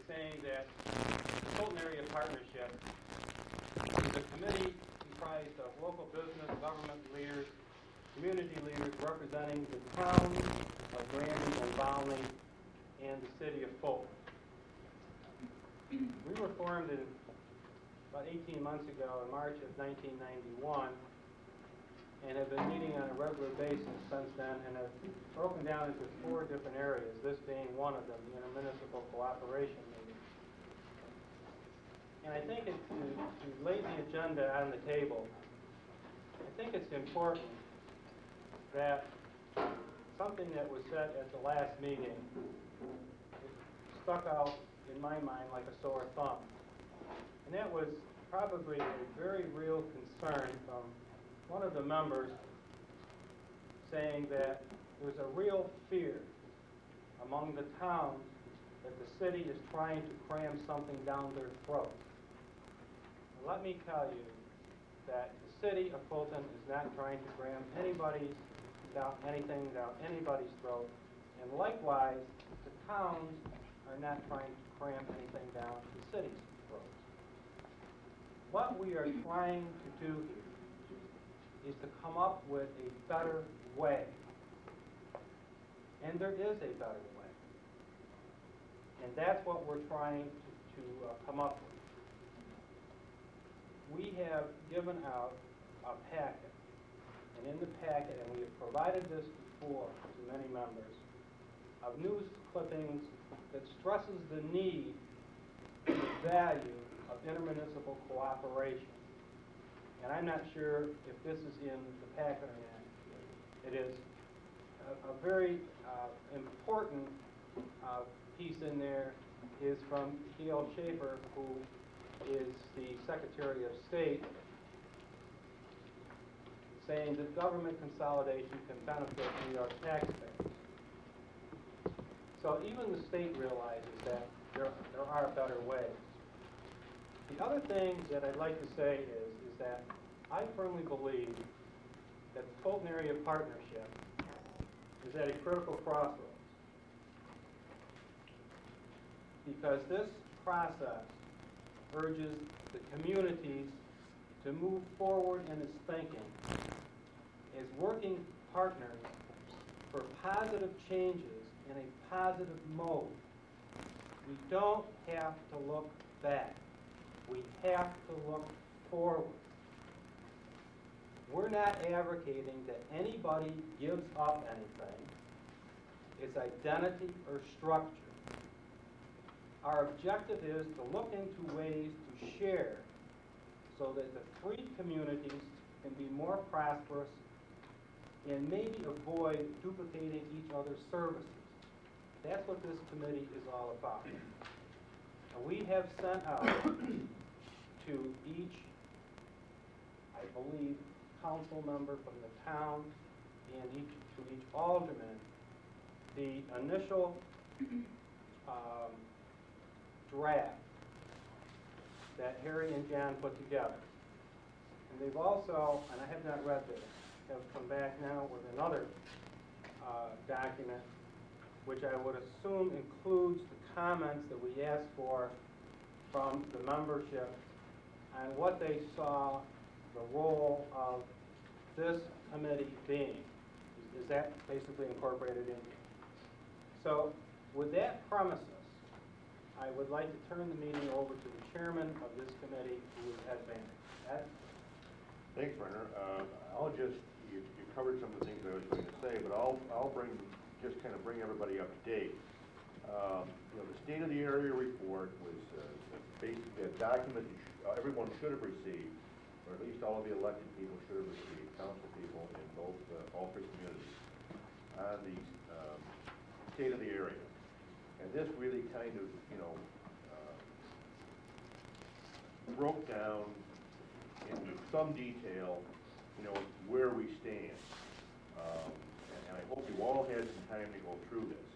saying that the Fulton Area Partnership is a committee comprised of local business, government leaders, community leaders representing the towns of Granby and Volney and the city of Fulton. We were formed about 18 months ago in March of 1991 and have been meeting on a regular basis since then and have broken down into 4 different areas, this being one of them, the intermunicipal cooperation meeting. And I think to lay the agenda on the table, I think it's important that something that was said at the last meeting stuck out in my mind like a sore thumb. And that was probably a very real concern from one of the members saying that there's a real fear among the towns that the city is trying to cram something down their throat. And let me tell you that the city of Fulton is not trying to cram anything down anybody's throat, and likewise, the towns are not trying to cram anything down the city's throat. What we are trying to do here is to come up with a better way. And there is a better way. And that's what we're trying to come up with. We have given out a packet. And in the packet, and we have provided this before to many members, of news clippings that stresses the need and the value of intermunicipal cooperation. And I'm not sure if this is in the packet or not. It is a very important piece in there is from Gail Schaefer, who is the Secretary of State, saying that government consolidation can benefit New York taxpayers. So even the state realizes that there are better ways. The other thing that I'd like to say is that I firmly believe that the Fulton Area Partnership is at a critical crossroads, because this process urges the communities to move forward in its thinking as working partners for positive changes in a positive mode. We don't have to look back. We have to look forward. We're not advocating that anybody gives up anything, its identity or structure. Our objective is to look into ways to share so that the 3 communities can be more prosperous and maybe avoid duplicating each other's services. That's what this committee is all about. And we have sent out to each, I believe, council member from the town and to each alderman the initial draft that Harry and John put together. And they've also, and I have not read this, have come back now with another document which I would assume includes the comments that we asked for from the membership on what they saw the role of this committee being. Is that basically incorporated in here? So with that premises, I would like to turn the meeting over to the chairman of this committee, who is Ed Banner. Ed? Thanks, Brenner. You covered some of the things I was going to say, but I'll just kind of bring everybody up to date. The State of the Area report was basically a document that everyone should have received, or at least all of the elected people should have received, council people in both all 3 communities, on the state of the area. And this really kind of, broke down in some detail, where we stand. And I hope you all had some time to go through this.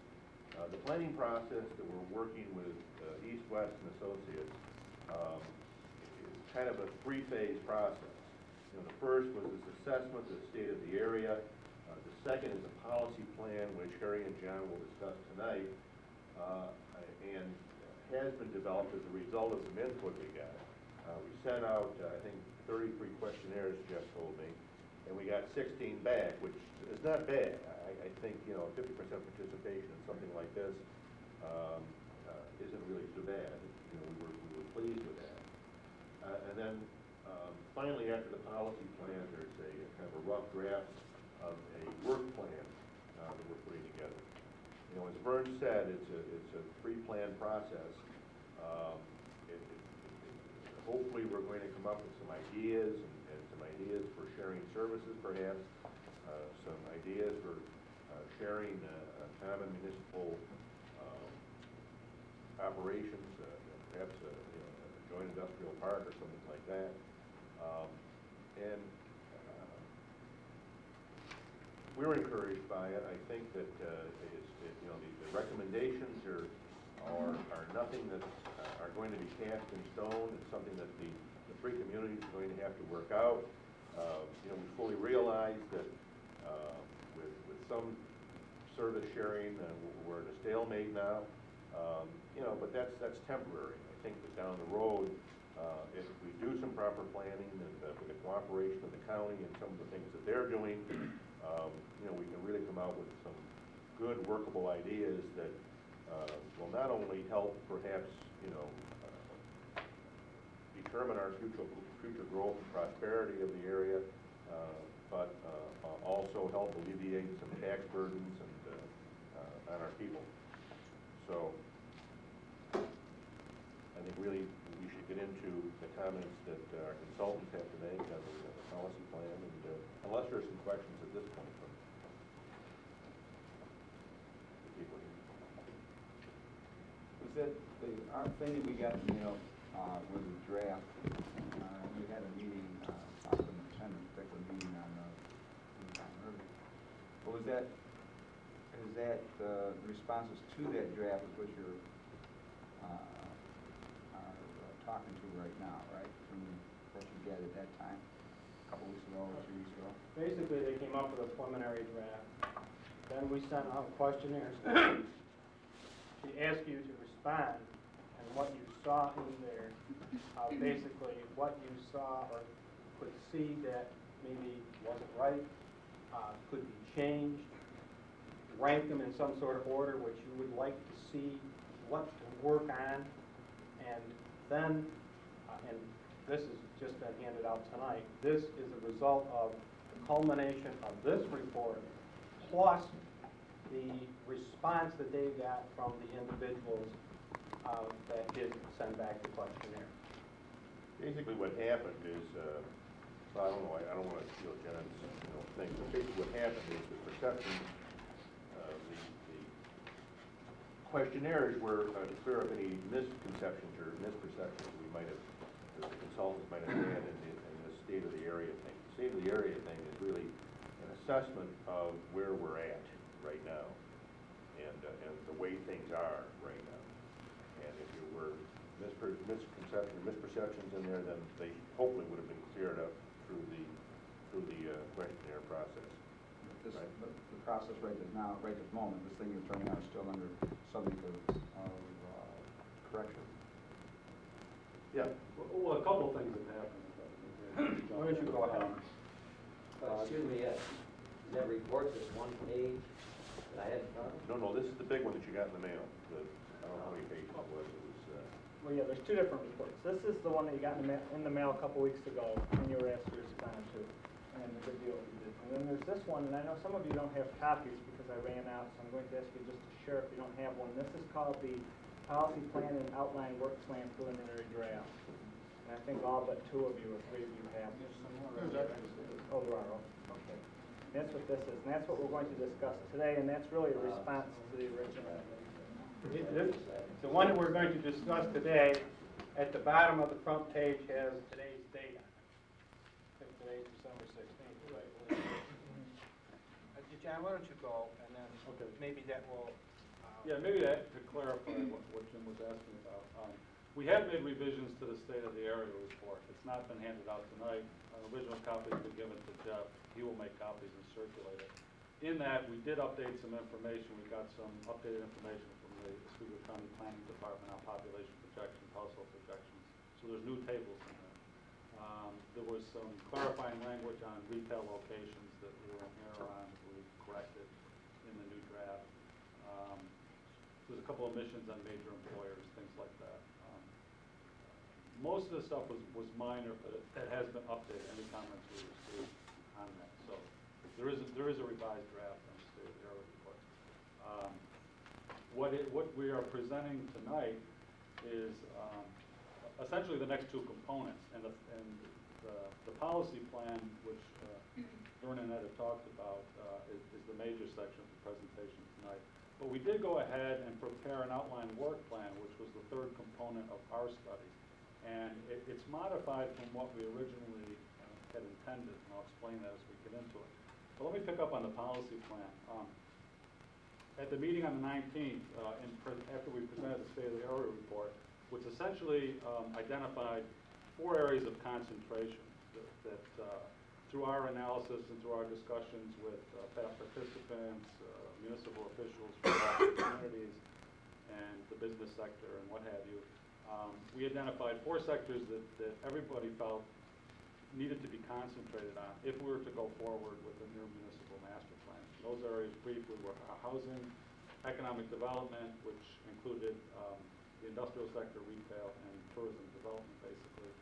The planning process that we're working with East, West, and Associates is kind of a 3-phase process. The first was this assessment of the state of the area. The second is a policy plan, which Harry and John will discuss tonight, and has has been developed as a result of some input we got. We sent out, I think, 33 questionnaires, Jeff told me, and we got 16 back, which is not bad. I think, 50% participation in something like this isn't really too bad. We were pleased with that. And then finally, after the policy plan, there's a kind of a rough draft of a work plan that we're putting together. As Vern said, it's a pre-planned process. Hopefully, we're going to come up with some ideas and some ideas for sharing services, perhaps, some ideas for sharing common municipal operations, perhaps a joint industrial park or something like that. We're encouraged by it. I think that the recommendations are nothing that are going to be cast in stone. It's something that the three communities are going to have to work out. We fully realize that with some service sharing, we're at a stalemate now. But that's temporary. I think that down the road, if we do some proper planning and with the cooperation of the county and some of the things that they're doing, we can really come out with some good workable ideas that will not only help perhaps determine our future growth and prosperity of the area, but also help alleviate some tax burdens and on our people. So I think really we should get into the comments that our consultants have to make on the policy plan, and unless there's some questions at this point from the people here. Was that our thing that we got in the mail was a draft? We had a meeting, Austin attended a particular meeting on earlier. But is that the responses to that draft is what you're are talking to right now, right? From what you get at that time, a couple weeks ago or 2 weeks ago? Basically, they came up with a preliminary draft. Then we sent out questionnaires to ask you to respond, and what you saw in there, basically what you saw or could see that maybe wasn't right, could be changed, rank them in some sort of order which you would like to see, what to work on, and then, and this has just been handed out tonight, this is a result of the culmination of this report, plus the response that they got from the individuals that did send back the questionnaire. Basically what happened is, I don't know, I don't want to steal John's thing, but basically what happened is the perception, the questionnaires were to clear up any misconceptions or misperceptions we might have, that the consultants might have had in the state of the area thing. The state of the area thing is really an assessment of where we're at right now and the way things are right now. And if there were misconceptions or misperceptions in there, then they hopefully would have been cleared up through the questionnaire process. Right. But the process right this moment, this thing you're turning out is still under subject of correction. Yeah. Well, a couple of things have happened. Why don't you go ahead? Excuse me, that report, this one page that I had in front of me? No, this is the big one that you got in the mail. I don't know how many pages it was. Well, yeah, there's two different reports. This is the one that you got in the mail a couple weeks ago, and you were asked to respond to, and the good deal you did. And then there's this one, and I know some of you don't have copies because I ran out, so I'm going to ask you just to share if you don't have one. This is called the Policy Plan and Outline Work Plan Preliminary Draft. And I think all but two of you or three of you have. Oh, there are, okay. That's what this is, and that's what we're going to discuss today, and that's really a response to the original. The one that we're going to discuss today, at the bottom of the front page has today's date on it. I think today's December 16th, right? John, why don't you go, and then maybe that will... Yeah, maybe to clarify what Jim was asking about. We have made revisions to the state of the area report. It's not been handed out tonight. An original copy has been given to Jeff. He will make copies and circulate it. In that, we did update some information. We got some updated information from the Oswego County Planning Department on population projections, household projections. So there's new tables in there. There was some clarifying language on retail locations that we were in error on, we corrected in the new draft. There's a couple of omissions on major employers, things like that. Most of the stuff was minor, but it has been updated. Any comments we received on that? So there is a revised draft on the state of the area report. What we are presenting tonight is essentially the next two components, and the policy plan, which Vern and Ed have talked about, is the major section of the presentation tonight. But we did go ahead and prepare an outline work plan, which was the third component of our study. And it's modified from what we originally had intended, and I'll explain that as we get into it. But let me pick up on the policy plan. At the meeting on the 19th, after we presented the State of the Area report, which essentially identified 4 areas of concentration that through our analysis and through our discussions with past participants, municipal officials from all communities, and the business sector and what have you, we identified 4 sectors that everybody felt needed to be concentrated on if we were to go forward with a new municipal master plan. Those areas briefly were housing, economic development, which included the industrial sector, retail, and tourism development, basically.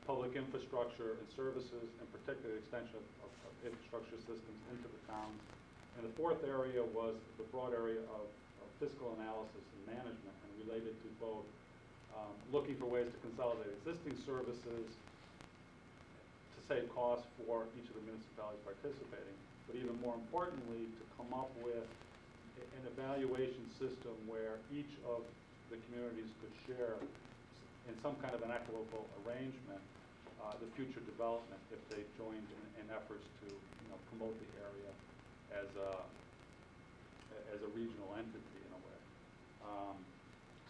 Public infrastructure and services, in particular extension of infrastructure systems into the towns. And the 4th area was the broad area of fiscal analysis and management, and related to both looking for ways to consolidate existing services to save costs for each of the municipalities participating, but even more importantly, to come up with an evaluation system where each of the communities could share in some kind of an equitable arrangement the future development if they joined in efforts to promote the area as a regional entity in a way.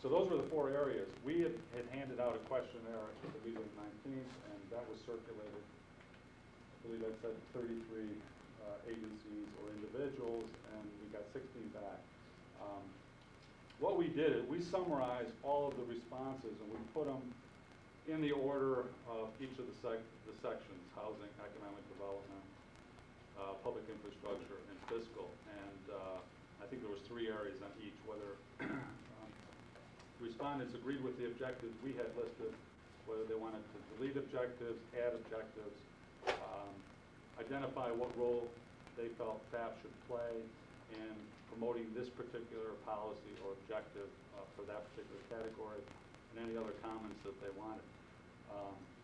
So those were the 4 areas. We had handed out a questionnaire at the meeting of the 19th, and that was circulated. I believe that said 33 agencies or individuals, and we got 16 back. What we did is we summarized all of the responses, and we put them in the order of each of the sections: housing, economic development, public infrastructure, and fiscal. And I think there was 3 areas on each, whether respondents agreed with the objectives we had listed, whether they wanted to delete objectives, add objectives, identify what role they felt FAP should play in promoting this particular policy or objective for that particular category, and any other comments that they wanted.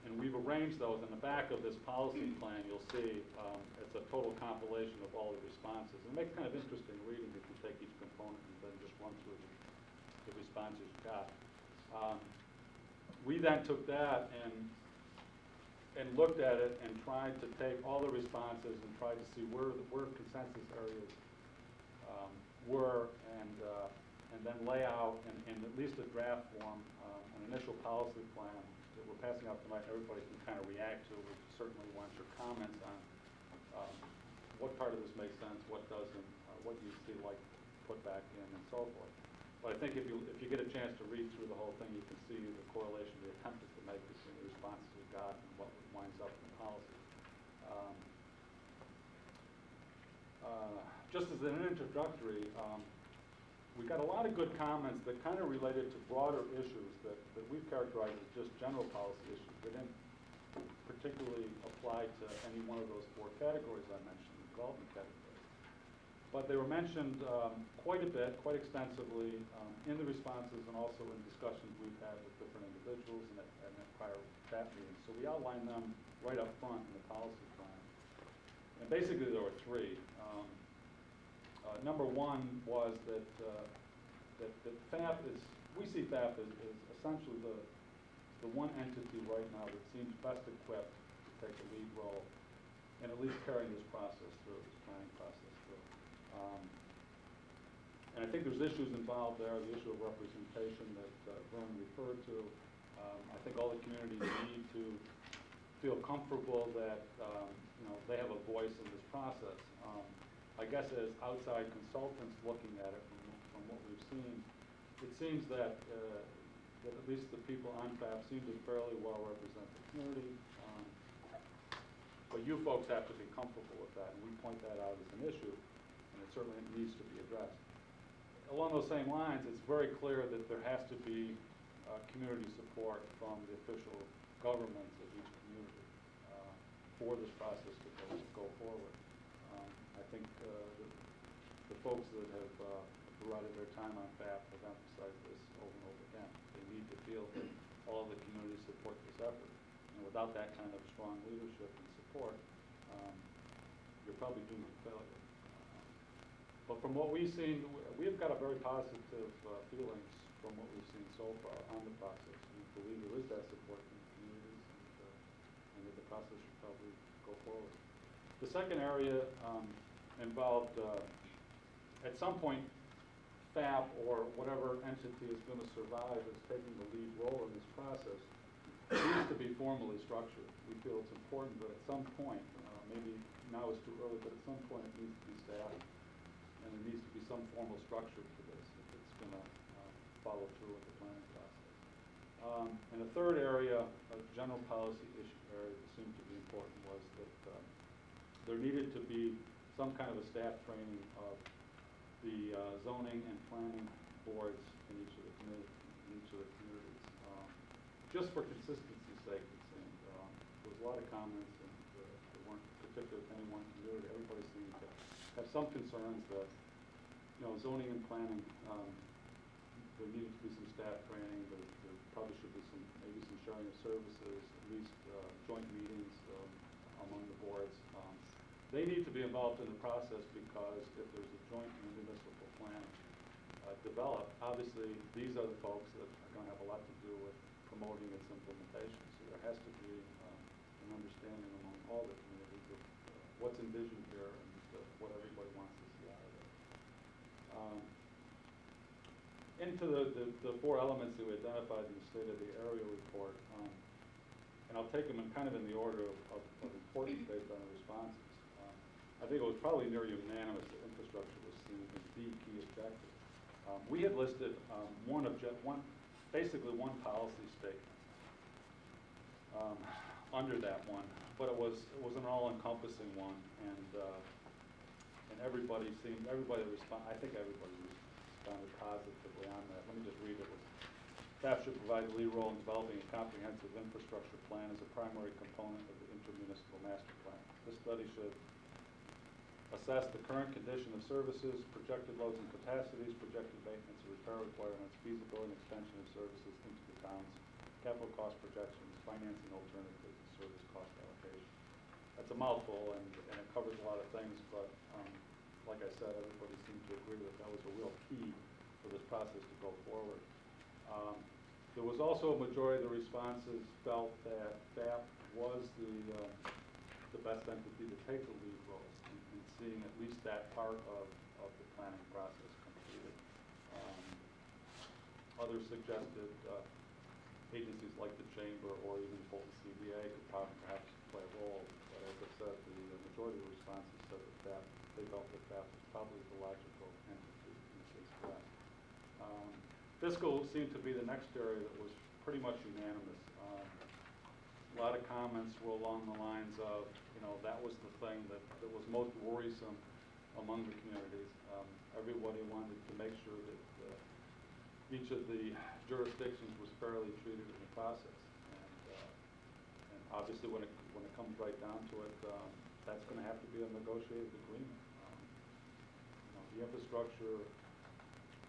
And we've arranged those. In the back of this policy plan, you'll see it's a total compilation of all the responses. And it makes kind of interesting reading if you take each component and then just run through the responses you got. We then took that and looked at it and tried to take all the responses and tried to see where consensus areas were, and then lay out in at least a draft form an initial policy plan that we're passing out tonight. Everybody can kind of react to. We certainly want your comments on what part of this makes sense, what doesn't, what you see like put back in, and so forth. But I think if you get a chance to read through the whole thing, you can see the correlation we attempted to make between the responses we got and what winds up in the policy. Just as an introductory, we got a lot of good comments that kind of related to broader issues that we've characterized as just general policy issues. They didn't particularly apply to any one of those 4 categories I mentioned, the development categories. But they were mentioned quite a bit, quite extensively in the responses and also in discussions we've had with different individuals and at prior FAP meetings. So we outlined them right up front in the policy plan. And basically there were 3. Number 1 was that FAP is, we see FAP as essentially the one entity right now that seems best equipped to take a lead role in at least carrying this process through, this planning process through. And I think there's issues involved there, the issue of representation that Vern referred to. I think all the communities need to feel comfortable that they have a voice in this process. I guess as outside consultants looking at it from what we've seen, it seems that, that at least the people on FAP seem to fairly well represent the community. But you folks have to be comfortable with that, and we point that out as an issue, and it certainly needs to be addressed. Along those same lines, it's very clear that there has to be community support from the official governments of each community for this process to go forward. I think the folks that have provided their time on FAP have emphasized this over and over again. They need to feel that all the community support this effort. And without that kind of strong leadership and support, you're probably doomed to failure. But from what we've seen, we've got a very positive feelings from what we've seen so far on the process. We believe there is that support from the communities, and that the process should probably go forward. The second area involved, at some point, FAP or whatever entity is going to survive is taking the lead role in this process. It needs to be formally structured. We feel it's important that at some point, maybe now is too early, but at some point it needs to be staffed, and there needs to be some formal structure to this if it's going to follow through with the planning process. And the third area, a general policy issue area that seemed to be important, was that there needed to be some kind of a staff training of the zoning and planning boards in each of the communities. Just for consistency's sake, it seemed. There was a lot of comments, and they weren't particular to any one community. Everybody seemed to have some concerns that, zoning and planning, there needed to be some staff training. There probably should be maybe some sharing of services, at least joint meetings among the boards. They need to be involved in the process, because if there's a joint municipal plan developed, obviously these are the folks that are going to have a lot to do with promoting its implementation. So there has to be an understanding among all the communities of what's envisioned here and what everybody wants to see out of it. Into the four elements that we identified in the State of the Area report, and I'll take them in kind of in the order of importance based on the responses. I think it was probably near unanimous that infrastructure was seen as the key objective. We had listed basically one policy statement under that one, but it was an all-encompassing one, and everybody responded positively on that. Let me just read it. Staff should provide the lead role in developing a comprehensive infrastructure plan as a primary component of the intermunicipal master plan. This study should assess the current condition of services, projected loads and capacities, projected maintenance and repair requirements, feasibility and extension of services into the towns, capital cost projections, financing alternatives, and service cost allocation. That's a mouthful, and it covers a lot of things, but like I said, everybody seemed to agree that that was a real key for this process to go forward. There was also a majority of the responses felt that FAP was the best entity to take the lead role in seeing at least that part of the planning process completed. Others suggested agencies like the Chamber or even Fulton CBA could perhaps play a role, but as I said, the majority of the responses said that they felt that FAP was probably the logical entity in this case for that. Fiscal seemed to be the next area that was pretty much unanimous. A lot of comments were along the lines of, that was the thing that was most worrisome among the communities. Everybody wanted to make sure that each of the jurisdictions was fairly treated in the process. And obviously when it comes right down to it, that's going to have to be a negotiated agreement. The infrastructure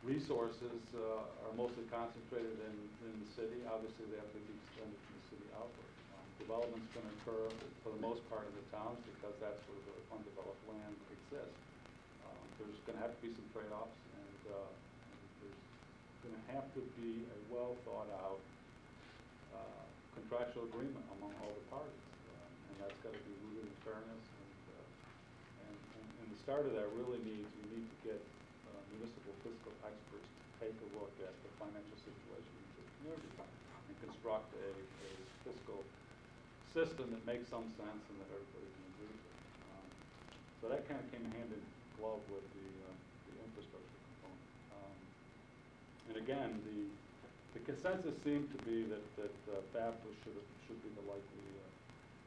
resources are mostly concentrated in the city. Obviously they have to be extended from the city outward. Development's going to occur for the most part in the towns, because that's where the undeveloped land exists. There's going to have to be some trade-offs, and there's going to have to be a well-thought-out contractual agreement among all the parties, and that's got to be rooted in fairness. And the start of that really we need to get municipal fiscal experts to take a look at the financial situation of the community and construct a fiscal system that makes some sense and that everybody can agree to. So that kind of came hand in glove with the infrastructure component. And again, the consensus seemed to be that FAFSA should be the likely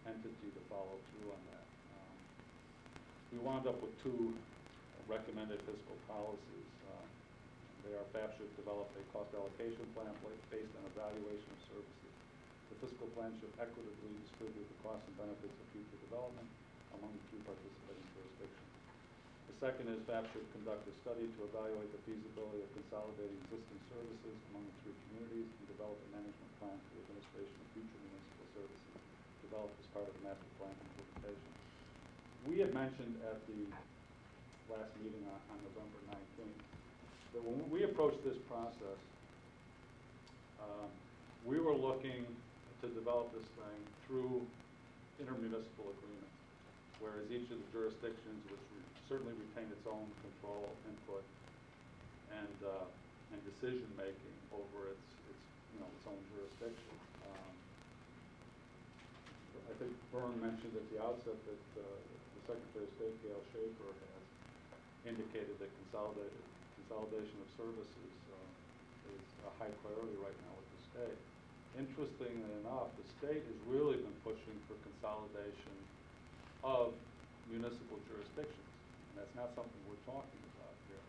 entity to follow through on that. We wound up with two recommended fiscal policies. They are FAFSA should develop a cost allocation plan based on evaluation of services. The fiscal plan should equitably distribute the costs and benefits of future development among the three participating jurisdictions. The second is FAFSA should conduct a study to evaluate the feasibility of consolidating existing services among the three communities and develop a management plan for the administration of future municipal services developed as part of the master plan implementation. We had mentioned at the last meeting on November 19th that when we approached this process, we were looking to develop this thing through intermunicipal agreements, whereas each of the jurisdictions would certainly retain its own control, input, and decision-making over its own jurisdiction. I think Vern mentioned at the outset that the Secretary of State, Gail Schaefer, has indicated that consolidation of services is a high priority right now with the state. Interestingly enough, the state has really been pushing for consolidation of municipal jurisdictions, and that's not something we're talking about here.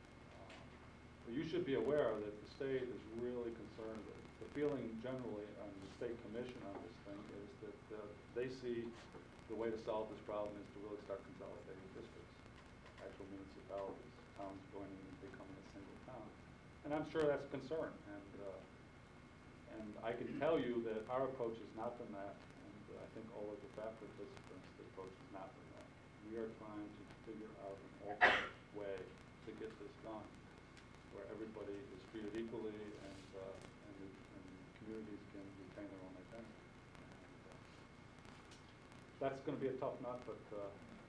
But you should be aware that the state is really concerned with it. The feeling generally on the state commission on this thing is that they see the way to solve this problem is to really start consolidating districts, actual municipalities, towns joining and becoming a single town. And I'm sure that's a concern, and I can tell you that our approach has not been that, and I think all of the FAFSA participants, the approach has not been that. We are trying to figure out an alternate way to get this done, where everybody is treated equally and communities can retain their own identity. That's going to be a tough nut, but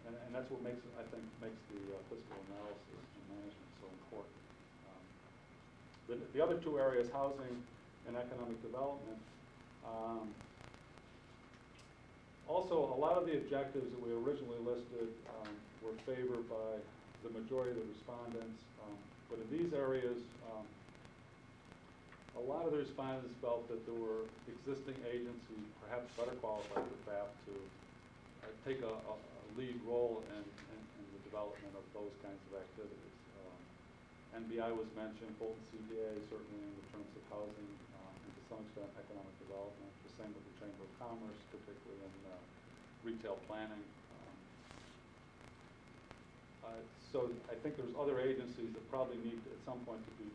and that's what makes the fiscal analysis and management so important. The other two areas, housing and economic development. Also, a lot of the objectives that we originally listed were favored by the majority of the respondents, but in these areas, a lot of the respondents felt that there were existing agencies perhaps better qualified for FAP to take a lead role in the development of those kinds of activities. NBI was mentioned, Fulton CPA certainly in the terms of housing, and to some extent economic development, the same with the Chamber of Commerce, particularly in retail planning. So I think there's other agencies that probably need at some point to be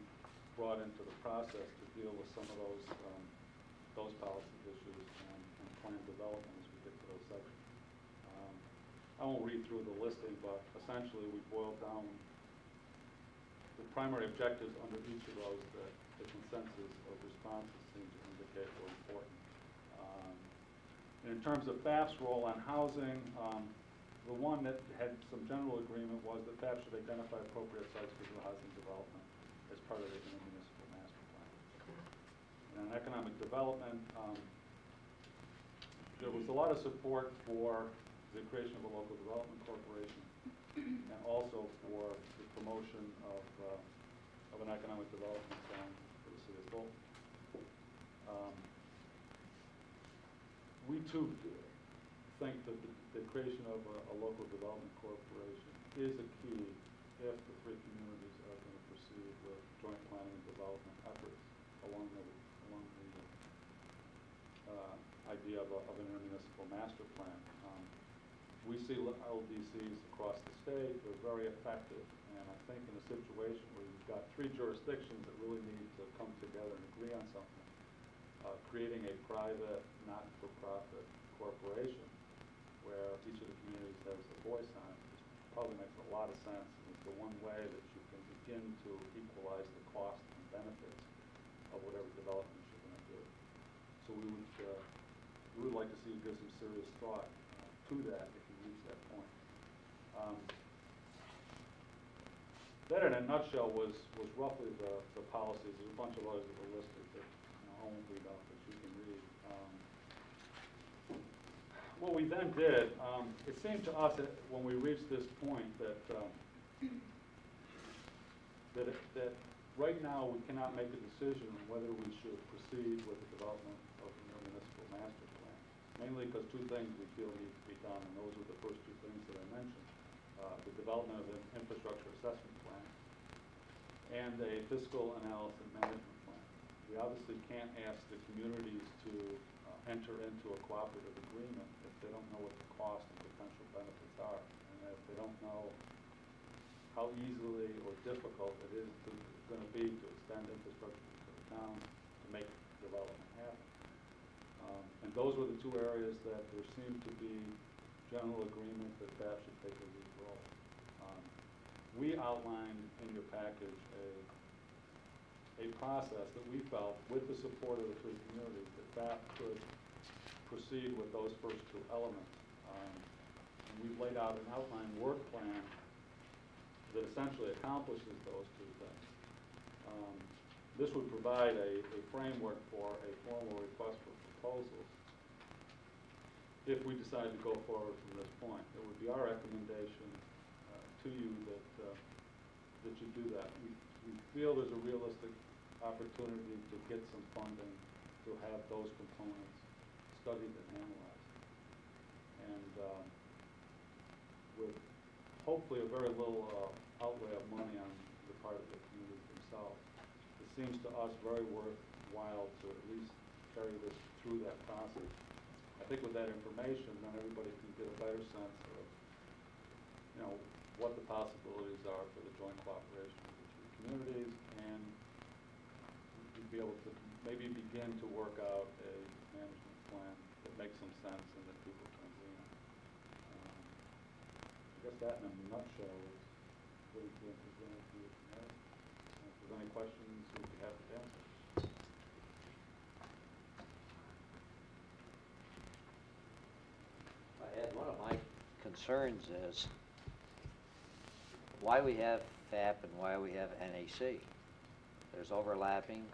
brought into the process to deal with some of those policy issues and plan development as we get to those sections. I won't read through the listing, but essentially we boiled down the primary objectives under each of those that the consensus of responses seem to indicate were important. And in terms of FAF's role on housing, the one that had some general agreement was that FAF should identify appropriate sites for new housing development as part of the municipal master plan. And on economic development, there was a lot of support for the creation of a local development corporation and also for the promotion of an economic development plan for the city of Fulton. We too think that the creation of a local development corporation is a key if the three communities are going to proceed with joint planning and development efforts along the idea of an intermunicipal master plan. We see LDCs across the state, they're very effective, and I think in a situation where you've got three jurisdictions that really need to come together and agree on something, creating a private, not-for-profit corporation where each of the communities has a voice on it probably makes a lot of sense, and it's the one way that you can begin to equalize the cost and benefits of whatever development you're going to do. So we would like to see you give some serious thought to that if you reach that point. That in a nutshell was roughly the policies. There's a bunch of others that were listed that I won't read off, but you can read. What we then did, it seemed to us that when we reached this point that Right now, we cannot make a decision on whether we should proceed with the development of the new municipal master plan, mainly because two things we feel need to be done, and those are the first two things that I mentioned. The development of an infrastructure assessment plan and a fiscal analysis management plan. We obviously can't ask the communities to enter into a cooperative agreement if they don't know what the cost and potential benefits are, and if they don't know how easily or difficult it is going to be to extend infrastructure to the town to make development happen. And those were the two areas that there seemed to be general agreement that that should take a lead role. We outlined in your package a process that we felt, with the support of the three communities, that could proceed with those first two elements. And we've laid out an outline work plan that essentially accomplishes those two things. This would provide a framework for a formal request for proposals if we decide to go forward from this point. It would be our recommendation to you that you do that. We feel there's a realistic opportunity to get some funding to have those components studied and analyzed. And with hopefully a very little outlay of money on the part of the communities themselves, it seems to us very worthwhile to at least carry this through that process. I think with that information, then everybody can get a better sense of, what the possibilities are for the joint cooperation of the two communities, and we'd be able to maybe begin to work out a management plan that makes some sense and that people can agree on. I guess that in a nutshell is what is being presented to you tonight. If there's any questions, we'd be happy to answer. One of my concerns is why we have FAP and why we have NAC. There's overlapping,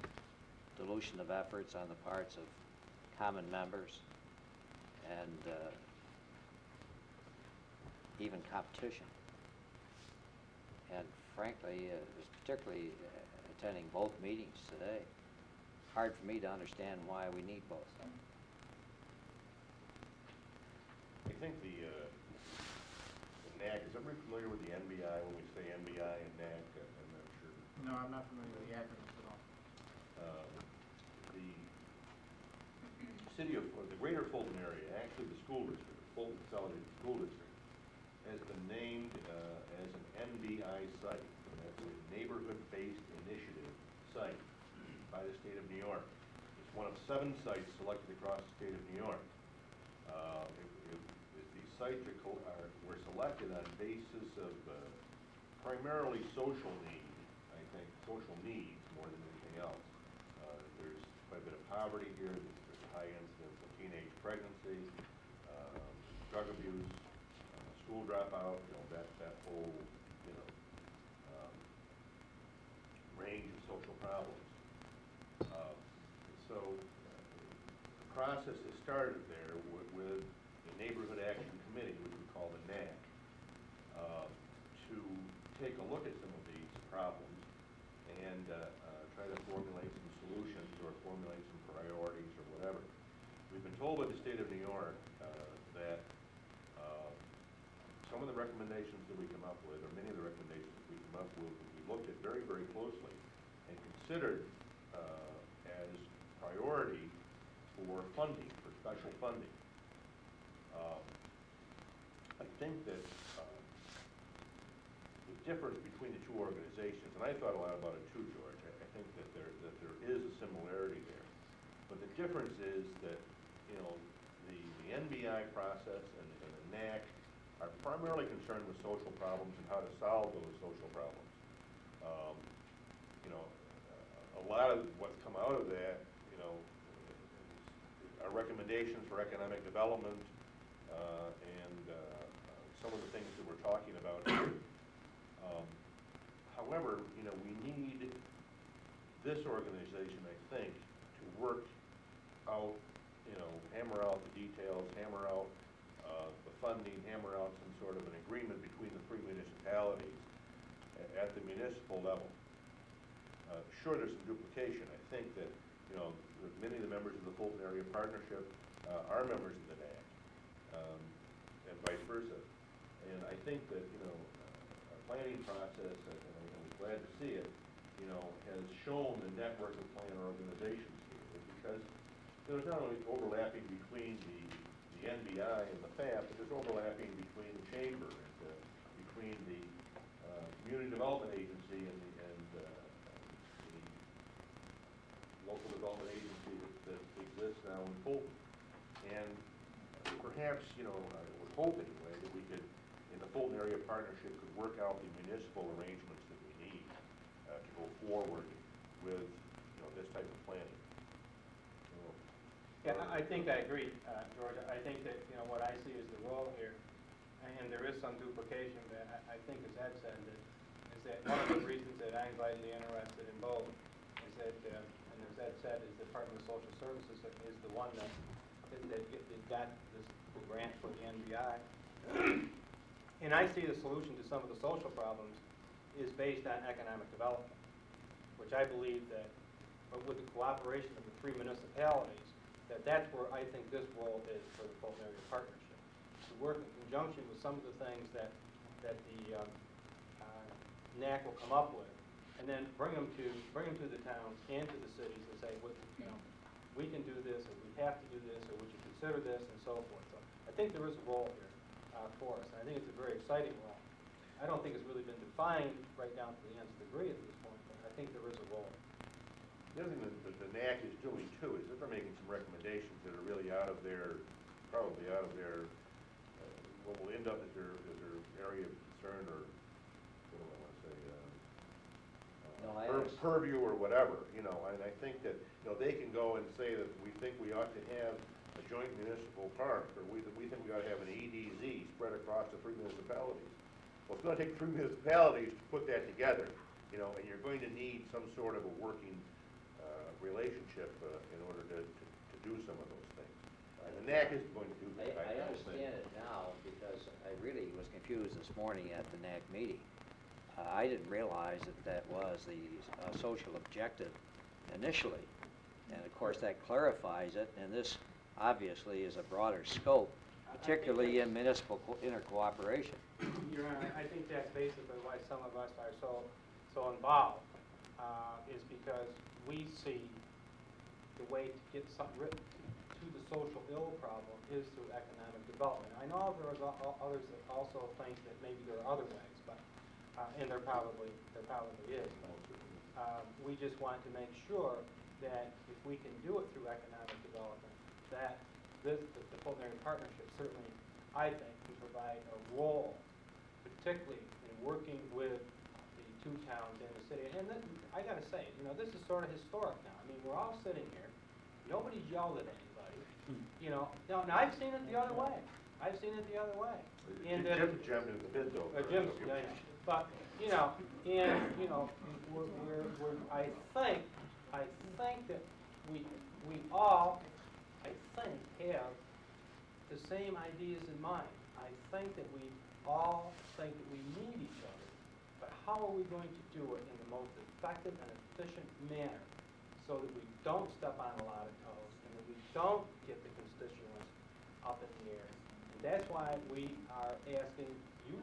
dilution of efforts on the parts of common members, and even competition. And frankly, particularly attending both meetings today, hard for me to understand why we need both. I think the NAC, is everybody familiar with the NBI when we say NBI and NAC? I'm not sure. No, I'm not familiar with the acronyms at all. The city of, or the greater Fulton area, actually the school district, Fulton Consolidated School District, has been named as an NBI site, and that's a neighborhood-based initiative site by the state of New York. It's one of 7 sites selected across the state of New York. These sites were selected on basis of primarily social need, I think, social needs more than anything else. There's quite a bit of poverty here. There's a high incidence of teenage pregnancy, drug abuse, school dropout, that whole, range of social problems. So the process has started there with the Neighborhood Action Committee, which we call the NAC, to take a look at some of these problems and try to formulate some solutions or formulate some priorities or whatever. We've been told by the state of New York that some of the recommendations that we come up with, or many of the recommendations that we come up with, we looked at very, very closely and considered as priority for funding, for special funding. I think that the difference between the two organizations, and I thought a lot about it too, George, I think that there is a similarity there. But the difference is that, the NBI process and the NAC are primarily concerned with social problems and how to solve those social problems. A lot of what's come out of that, are recommendations for economic development and some of the things that we're talking about here. However, we need this organization, I think, to work out, hammer out the details, hammer out the funding, hammer out some sort of an agreement between the 3 municipalities at the municipal level. sure there's some duplication. I think that, you know, many of the members of the Fulton Area Partnership are members of the NAC, and vice versa. And I think that, you know, our planning process, and I'm glad to see it, you know, has shown the network of planner organizations here, because there's not only overlapping between the NBI and the FAP, but there's overlapping between the chamber and between the community development agency and the local development agency that exists now in Fulton. And perhaps, you know, I would hope anyway that we could, in the Fulton Area Partnership, could work out the municipal arrangements that we need to go forward with, you know, this type of planning. Yeah, I think I agree, George. I think that, you know, what I see is the role here, and there is some duplication, but I think, as Ed said, is that one of the reasons that I'm vitally interested in both is that, and as Ed said, is the Department of Social Services is the one that got the grant for the NBI. And I see the solution to some of the social problems is based on economic development, which I believe that, with the cooperation of the 3 municipalities, that's where I think this role is for the Fulton Area Partnership. To work in conjunction with some of the things that the NAC will come up with, and then bring them to the towns and to the cities and say, well, you know, we can do this, or we have to do this, or would you consider this, and so forth. So I think there is a role here for us, and I think it's a very exciting role. I don't think it's really been defined right down to the nth degree at this point, but I think there is a role. The other thing that the NAC is doing too is that they're making some recommendations that are really out of their, probably out of their, what will end up as their area of concern, or what do I want to say, purview or whatever, you know. And I think that, you know, they can go and say that we think we ought to have a joint municipal park, or we think we ought to have an EDZ spread across the 3 municipalities. Well, it's going to take 3 municipalities to put that together, you know, and you're going to need some sort of a working relationship in order to do some of those things. And the NAC isn't going to do that. I understand it now, because I really was confused this morning at the NAC meeting. I didn't realize that was the social objective initially. And of course, that clarifies it, and this obviously is a broader scope, particularly in municipal intercooperation. Your Honor, I think that's basically why some of us are so involved, is because we see the way to get something written to the social ill problem is through economic development. I know there are others that also think that maybe there are other ways, but and there probably is. But we just want to make sure that if we can do it through economic development, that the Fulton Area Partnership certainly, I think, can provide a role, particularly in working with the 2 towns in the city. And then, I got to say, you know, this is sort of historic now. I mean, we're all sitting here. Nobody's yelled at anybody. You know, no, and I've seen it the other way. I've seen it the other way. And Jim jammed in the bid, though. Jim's, but, you know, and, you know, I think that we all, I think, have the same ideas in mind. I think that we all think that we need each other, but how are we going to do it in the most effective and efficient manner so that we don't step on a lot of toes and that we don't get the constituents up in the air? And that's why we are asking you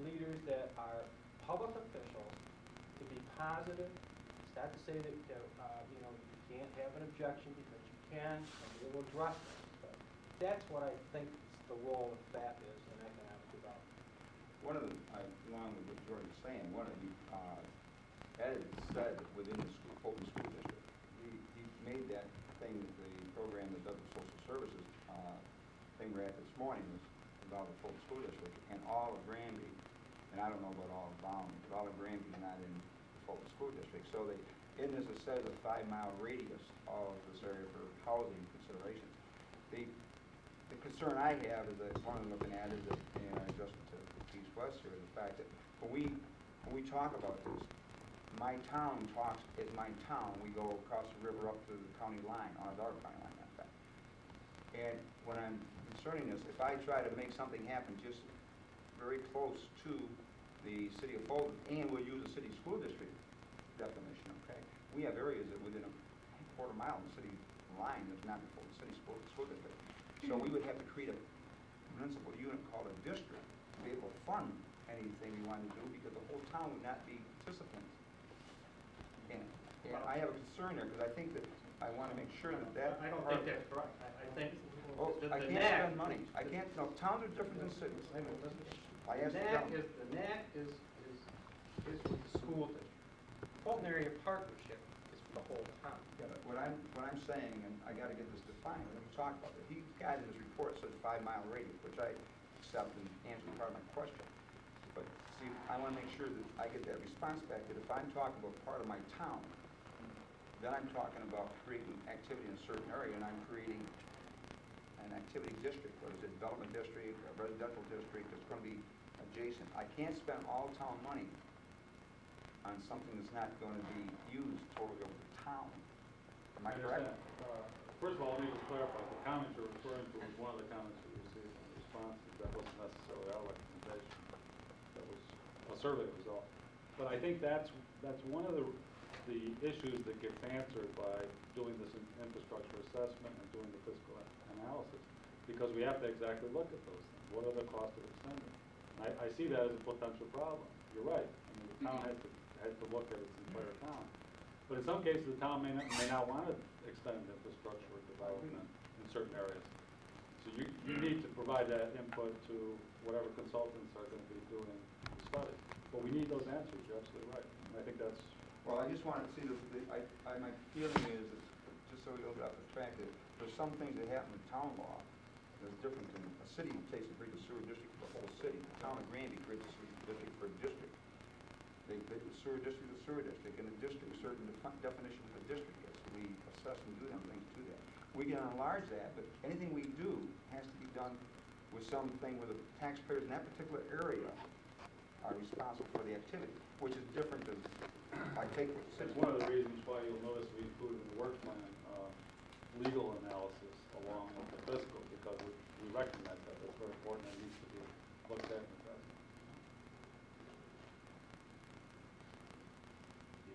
leaders that are public officials to be positive. It's not to say that, you know, you can't have an objection, because you can, and we'll address things. But that's what I think the role of FAP is in economic development. One of the, along with what George is saying, one of the, Ed said within the Fulton School District, he made that thing, the program that does the social services thing we're at this morning was about the Fulton School District, and all of Granby, and I don't know about all of Volney, but all of Granby is not in the Fulton School District. So they, in this, it says a 5-mile radius of this area for housing considerations. The concern I have is that one I'm looking at is that, and I adjust to East West here, is the fact that when we talk about this, my town talks as my town. We go across the river up to the county line, on our county line, in fact. And when I'm concerning this, if I try to make something happen just very close to the city of Fulton, and we'll use the city school district, definition, okay? We have areas that within a quarter mile of the city line that's not before the city school district. So we would have to create a municipal unit called a district to be able to fund anything we wanted to do, because the whole town would not be participants. And I have a concern there, because I think that, I want to make sure that that. I don't think that's right. I think Oh, the I can't NAC spend money. I can't, no, towns are different than cities. I asked them. The NAC is with the school district. Fulton Area Partnership is for the whole town. Yeah, but what I'm saying, and I gotta get this defined, when we talk about it, he got in his report says 5 mile radius, which I accept and answer part of my question. But see, I wanna make sure that I get that response back, that if I'm talking about part of my town, then I'm talking about creating activity in a certain area, and I'm creating an activity district, whether it's a development district, a residential district, that's gonna be adjacent. I can't spend all town money on something that's not gonna be used totally over the town. Am I correct? First of all, let me just clarify, the comment you're referring to was one of the comments we received in response. That wasn't necessarily our recommendation. That was a survey result. But I think that's one of the issues that gets answered by doing this infrastructure assessment and doing the fiscal analysis, because we have to exactly look at those things. What are the costs of extending? I see that as a potential problem. You're right. I mean, the town has to look at its entire town. But in some cases, the town may not want to extend infrastructure development in certain areas. So you need to provide that input to whatever consultants are going to be doing the study. But we need those answers. You're absolutely right. And I think that's. Well, I just wanted to see, my feeling is, just so we don't get off the track, that there's some things that happen in town law that's different than a city takes and creates a sewer district for the whole city. The town of Granby creates a sewer district for a district. They the sewer district is a sewer district, and a district, a certain definition of a district is. We assess and do them things to that. We can enlarge that, but anything we do has to be done with something where the taxpayers in that particular area are responsible for the activity, which is different than, I take what the It's city. one of the reasons why you'll notice we included in the work plan legal analysis along with the fiscal, because we recognize that that's very important and needs to be looked at and addressed.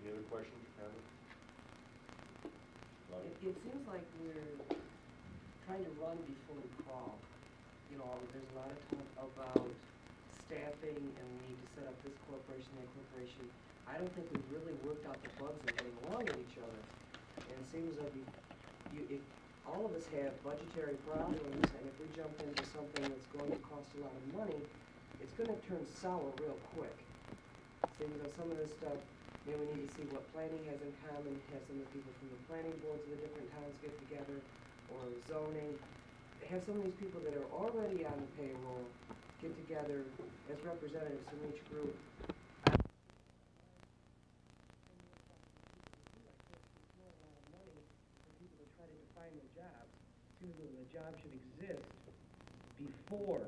Any other questions, comments? It seems like we're trying to run before we crawl. You know, there's a lot of talk about staffing and we need to set up this corporation, that corporation. I don't think we've really worked out the bugs and getting along with each other. And it seems like if all of us have budgetary problems, and if we jump into something that's going to cost a lot of money, it's going to turn sour real quick. Seems like some of this stuff, we need to see what planning has in common, have some of the people from the planning boards of the different towns get together, or zoning. Have some of these people that are already on the payroll get together as representatives from each group. The job should exist before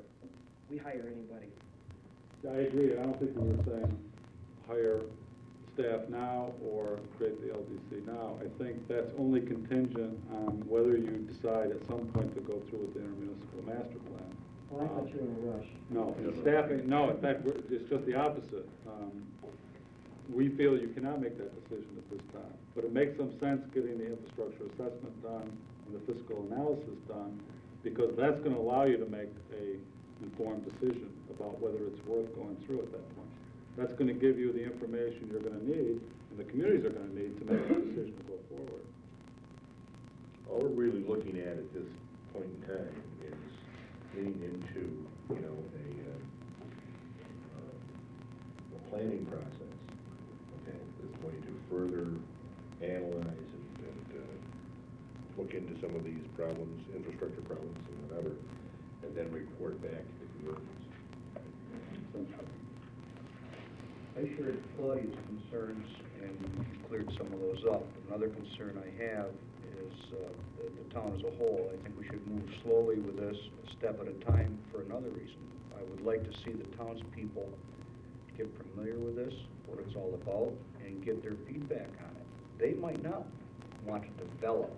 we hire anybody. Yeah, I agree. I don't think we were saying hire staff now or create the LDC now. I think that's only contingent on whether you decide at some point to go through with the intermunicipal master plan. Well, I thought you were in a rush. No, staffing, no, in fact, it's just the opposite. We feel you cannot make that decision at this time, but it makes some sense getting the infrastructure assessment done and the fiscal analysis done, because that's going to allow you to make a informed decision about whether it's worth going through at that point. That's going to give you the information you're going to need, and the communities are going to need to make a decision to go forward. All we're really looking at this point in time is getting into, you know, a planning process, okay, that's going to further analyze and look into some of these problems, infrastructure problems and whatever, and then report back to the communities. I shared Claudia's concerns and cleared some of those up. Another concern I have is the town as a whole. I think we should move slowly with this, a step at a time, for another reason. I would like to see the townspeople get familiar with this, what it's all about, and get their feedback on it. They might not want to develop,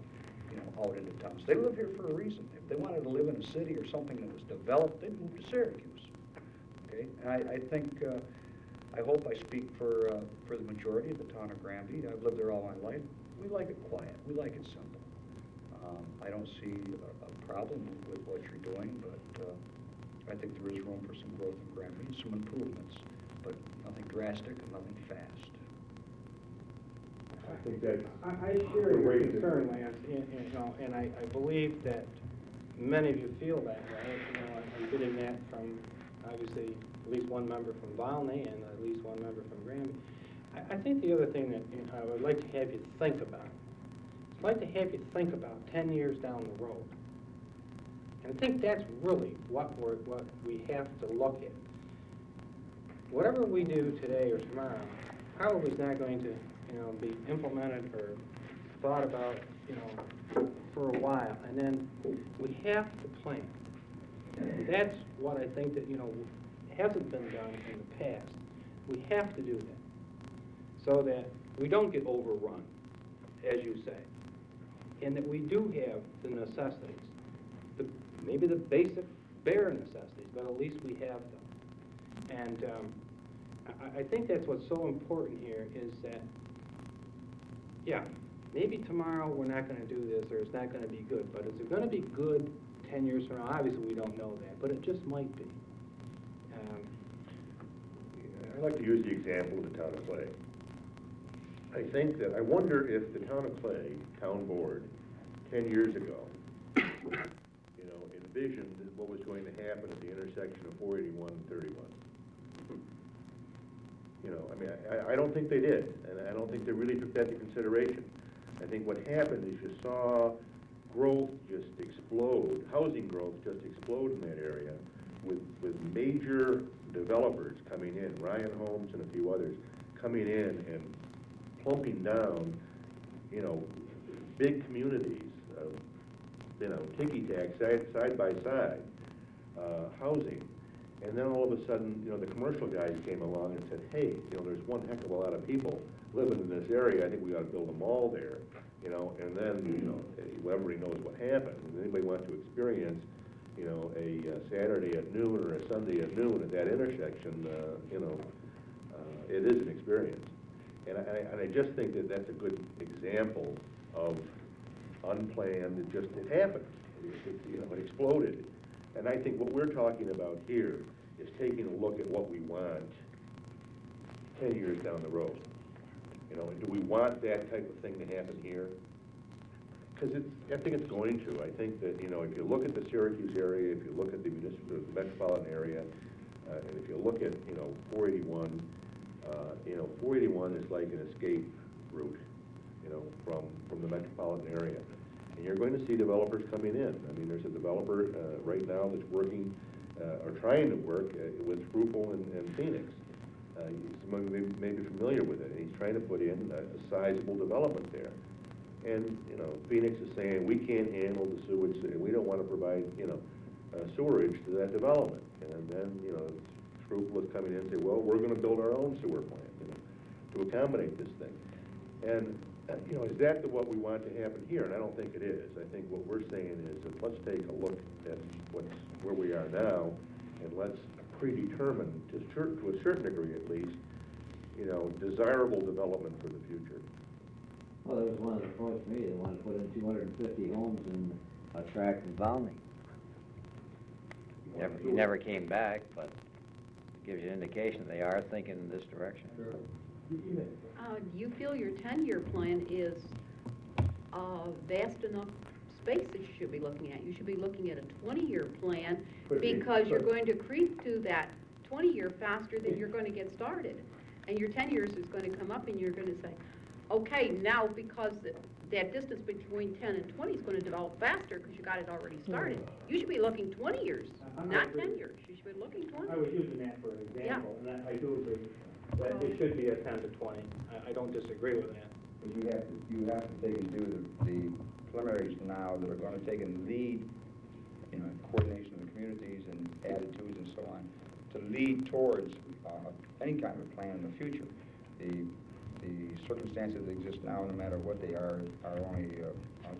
you know, out into towns. They live here for a reason. If they wanted to live in a city or something that was developed, they'd move to Syracuse. Okay, and I think I hope I speak for the majority of the town of Granby. I've lived there all my life. We like it quiet. We like it simple. I don't see a problem with what you're doing, but I think there is room for some growth in Granby and some improvements, but nothing drastic and nothing fast. I think that's. I share your concern, Lance, and I believe that many of you feel that way. I'm getting that from, obviously, at least one member from Volney and at least one member from Granby. I think the other thing that I would like to have you think about, I'd like to have you think about 10 years down the road. And I think that's really what we have to look at. Whatever we do today or tomorrow probably is not going to be implemented or thought about, for a while. And then we have to plan. And that's what I think that, hasn't been done in the past. We have to do that so that we don't get overrun, as you say, and that we do have the necessities, maybe the basic bare necessities, but at least we have them. And I think that's what's so important here is that, yeah, maybe tomorrow we're not going to do this or it's not going to be good, but is it going to be good 10 years from now? Obviously we don't know that, but it just might be. I'd like to use the example of the town of Clay. I wonder if the town of Clay, town board, 10 years ago, envisioned what was going to happen at the intersection of 481 and 31. I don't think they did, and I don't think they really took that into consideration. I think what happened is you saw growth just explode, housing growth just explode in that area with major developers coming in, Ryan Homes and a few others, coming in and plumping down, big communities of, ticky-tack, side by side, housing. And then all of a sudden, the commercial guys came along and said, hey, there's one heck of a lot of people living in this area. I think we ought to build a mall there, and then, everybody knows what happened. And anybody wants to experience, a Saturday at noon or a Sunday at noon at that intersection, it is an experience. And I just think that that's a good example of unplanned, it happened. It exploded. And I think what we're talking about here is taking a look at what we want 10 years down the road. And do we want that type of thing to happen here? Because I think it's going to. I think that, if you look at the Syracuse area, if you look at the metropolitan area, and if you look at, 481, 481 is like an escape route, from the metropolitan area. And you're going to see developers coming in. I mean, there's a developer right now that's working, or trying to work with Fulton and Phoenix. Some of you may be familiar with it. And he's trying to put in a sizable development there. And, Phoenix is saying, we can't handle the sewage, and we don't want to provide, sewerage to that development. And then, Fulton is coming in and say, well, we're going to build our own sewer plant, to accommodate this thing. And is that what we want to happen here? And I don't think it is. I think what we're saying is that let's take a look at where we are now, and let's predetermine, to a certain degree at least, desirable development for the future. Well, that was one of the points made. They wanted to put in 250 homes in a tract in Volney. He never came back, but it gives you an indication they are thinking in this direction. Sure. Do you feel your 10-year plan is vast enough space that you should be looking at? You should be looking at a 20-year plan because you're going to creep to that 20-year faster than you're going to get started. And your 10 years is going to come up and you're going to say, okay, now because that distance between 10 and 20 is going to develop faster because you got it already started. You should be looking 20 years, not 10 years. You should be looking 20. I was using that for an example, and I do agree that it should be a 10 to 20. I don't disagree with that. But you have to take and do the preliminaries now that are going to take and lead, coordination of the communities and attitudes and so on, to lead towards any kind of a plan in the future. The circumstances that exist now, no matter what they are only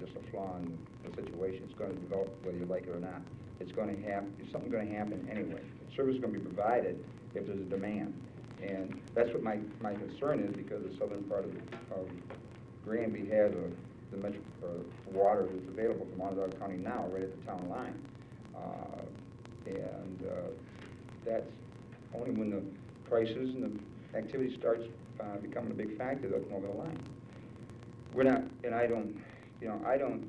just a flaw in the situation. It's going to develop whether you like it or not. It's going to happen. Something's going to happen anyway. Service is going to be provided if there's a demand. And that's what my concern is, because the southern part of Granby has the metro, water that's available from Onondaga County now, right at the town line. That's only when the prices and the activity starts becoming a big factor that come over the line. We're not, and I don't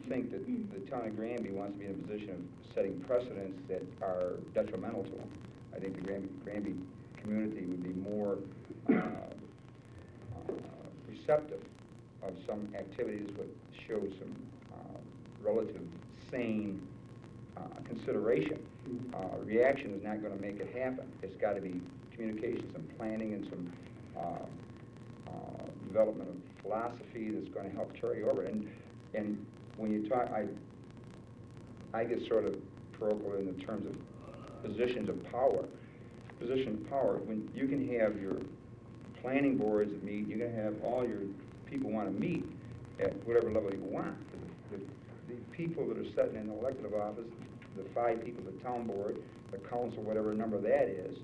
think that the town of Granby wants to be in a position of setting precedents that are detrimental to them. I think the Granby community would be more receptive of some activities that show some relative sane consideration. Reaction is not going to make it happen. It's got to be communications and planning and some development of philosophy that's going to help carry over. And when you talk, I get sort of parochial in the terms of positions of power. Position of power, when you can have your planning boards that meet, you can have all your people want to meet at whatever level you want. The people that are sitting in elective office, the 5 people, the town board, the council, whatever number that is,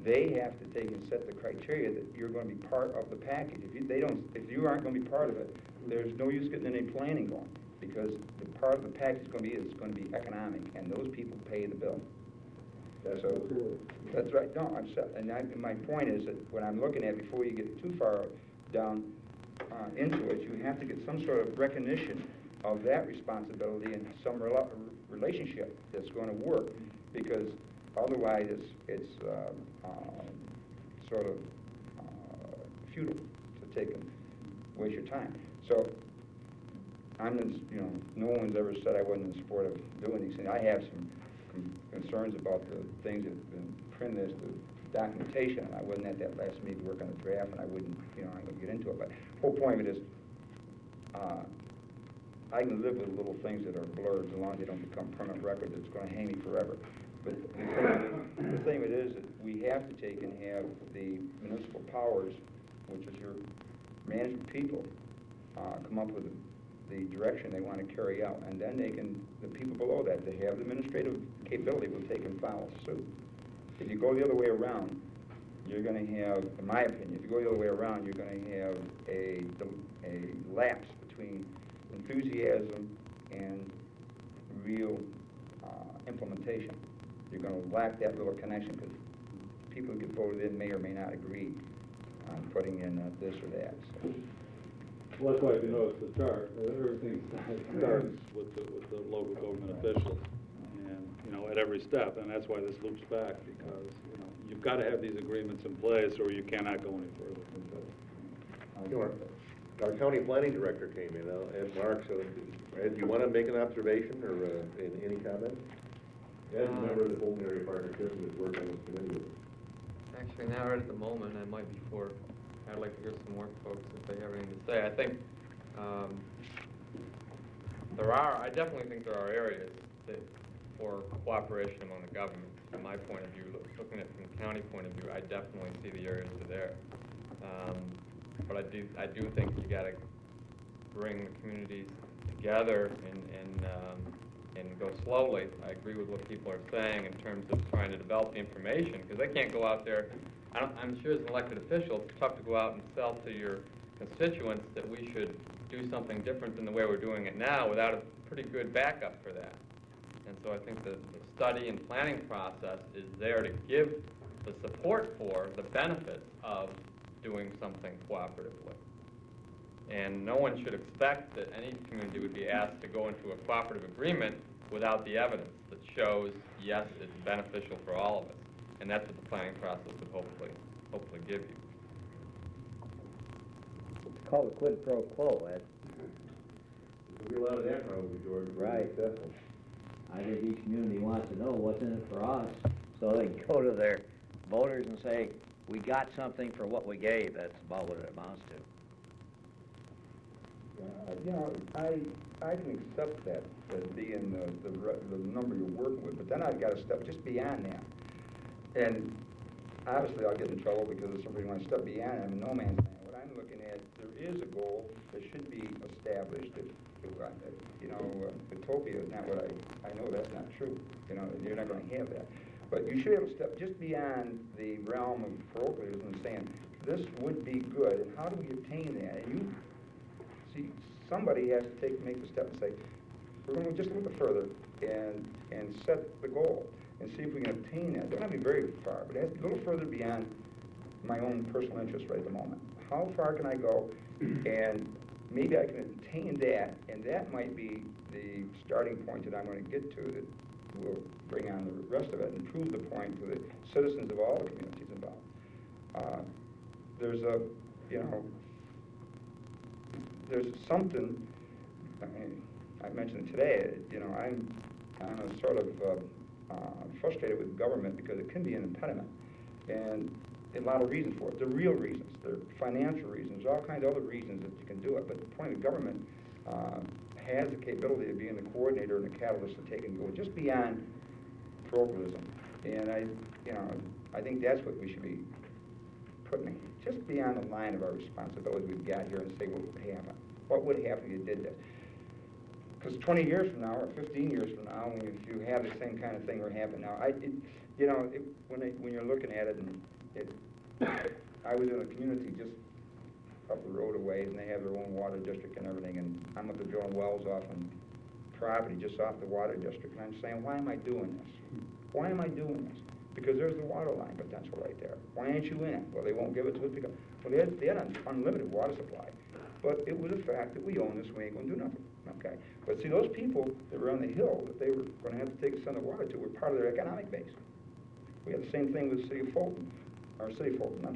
they have to take and set the criteria that you're going to be part of the package. If you aren't going to be part of it, there's no use getting any planning going, because the part of the package is going to be economic, and those people pay the bill. That's right. No, and my point is that what I'm looking at, before you get too far down into it, you have to get some sort of recognition of that responsibility and some relationship that's going to work, because otherwise it's sort of futile to take and waste your time. So no one's ever said I wasn't in support of doing these things. I have some concerns about the things that have been printed as the documentation, and I wasn't at that last meeting working on the draft, and I wouldn't, I'm going to get into it. But the whole point of it is, I can live with little things that are blurred as long as they don't become permanent record that's going to hang me forever. But the thing of it is that we have to take and have the municipal powers, which is your management people, come up with the direction they want to carry out, and then the people below that, they have the administrative capability, will take and file suit. If you go the other way around, you're going to have, in my opinion, if you go the other way around, you're going to have a lapse between enthusiasm and real implementation. You're going to lack that little connection, because people who get voted in may or may not agree on putting in this or that. So. Well, that's why if you notice the chart, everything starts with the local government officials, and at every step, and that's why this loops back, because you've got to have these agreements in place, or you cannot go any further. Our county planning director came in, and Mark, so do you want to make an observation or any comment? As a member of the Fulton Area Partnership who has worked on this committee with us. Actually, not right at the moment. I might before. I'd like to hear some more folks if they have anything to say. I think I definitely think there are areas for cooperation among the government. From my point of view, looking at it from the county point of view, I definitely see the areas that are there. But I do think you got to bring the communities together and go slowly. I agree with what people are saying in terms of trying to develop the information, because they can't go out there. I'm sure as an elected official, it's tough to go out and sell to your constituents that we should do something different than the way we're doing it now without a pretty good backup for that. And so I think the study and planning process is there to give the support for the benefits of doing something cooperatively. And no one should expect that any community would be asked to go into a cooperative agreement without the evidence that shows, yes, it's beneficial for all of us. And that's what the planning process would hopefully give you. It's called a quid pro quo, Ed. There'll be a lot of that probably, George. Right. I think each community wants to know what's in it for us, so they can go to their voters and say, we got something for what we gave. That's about what it amounts to. I can accept that as being the number you're working with, but then I've got to step just beyond that. And obviously I'll get in trouble because if somebody wants to step beyond it, I'm in no man's land. What I'm looking at, there is a goal that should be established. Utopia is not what I know that's not true. You're not going to have that. But you should be able to step just beyond the realm of parochialism and saying, this would be good, and how do we obtain that? And you, see, somebody has to make the step and say, we're going to just a little bit further and set the goal and see if we can obtain that. Don't have to be very far, but it has to be a little further beyond my own personal interest right at the moment. How far can I go? And maybe I can attain that, and that might be the starting point that I'm going to get to that will bring on the rest of it and prove the point to the citizens of all the communities involved. There's a, there's something, I mean, I mentioned it today, I'm sort of frustrated with government because it can be an impediment. And a lot of reasons for it. The real reasons. There are financial reasons, all kinds of other reasons that you can do it. But the point of government has the capability of being the coordinator and the catalyst to take and go just beyond parochialism. And I think that's what we should be putting just beyond the line of our responsibilities we've got here and say what would happen. What would happen if you did this? Because 20 years from now or 15 years from now, if you have the same kind of thing that happened now, when you're looking at it, I was in a community just up the road a ways, and they have their own water district and everything, and I'm up there drilling wells off on property just off the water district, and I'm saying, why am I doing this? Why am I doing this? Because there's the water line potential right there. Why aren't you in it? Well, they won't give it to us because, well, they had an unlimited water supply. But it was a fact that we own this, we ain't going to do nothing, okay? But see, those people that were on the hill that they were going to have to take us on the water to were part of their economic base. We had the same thing with the city of Fulton, I'm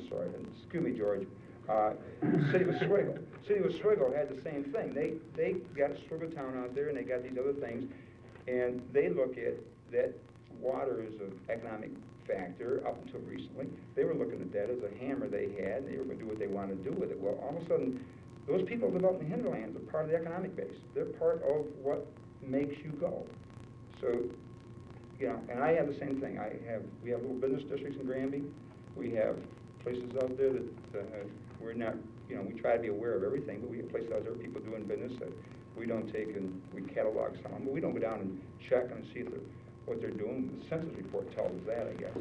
sorry, excuse me, George. City of Oswego. City of Oswego had the same thing. They got a sugar town out there, and they got these other things, and they look at that water as an economic factor up until recently. They were looking at that as a hammer they had, and they were going to do what they wanted to do with it. Well, all of a sudden, those people that live out in the hinterlands are part of the economic base. They're part of what makes you go. So, and I have the same thing. We have little business districts in Granby. We have places out there that we're not, we try to be aware of everything, but we have places out there, people doing business that we don't take and we catalog some of them, but we don't go down and check and see if what they're doing. The census report tells us that, I guess.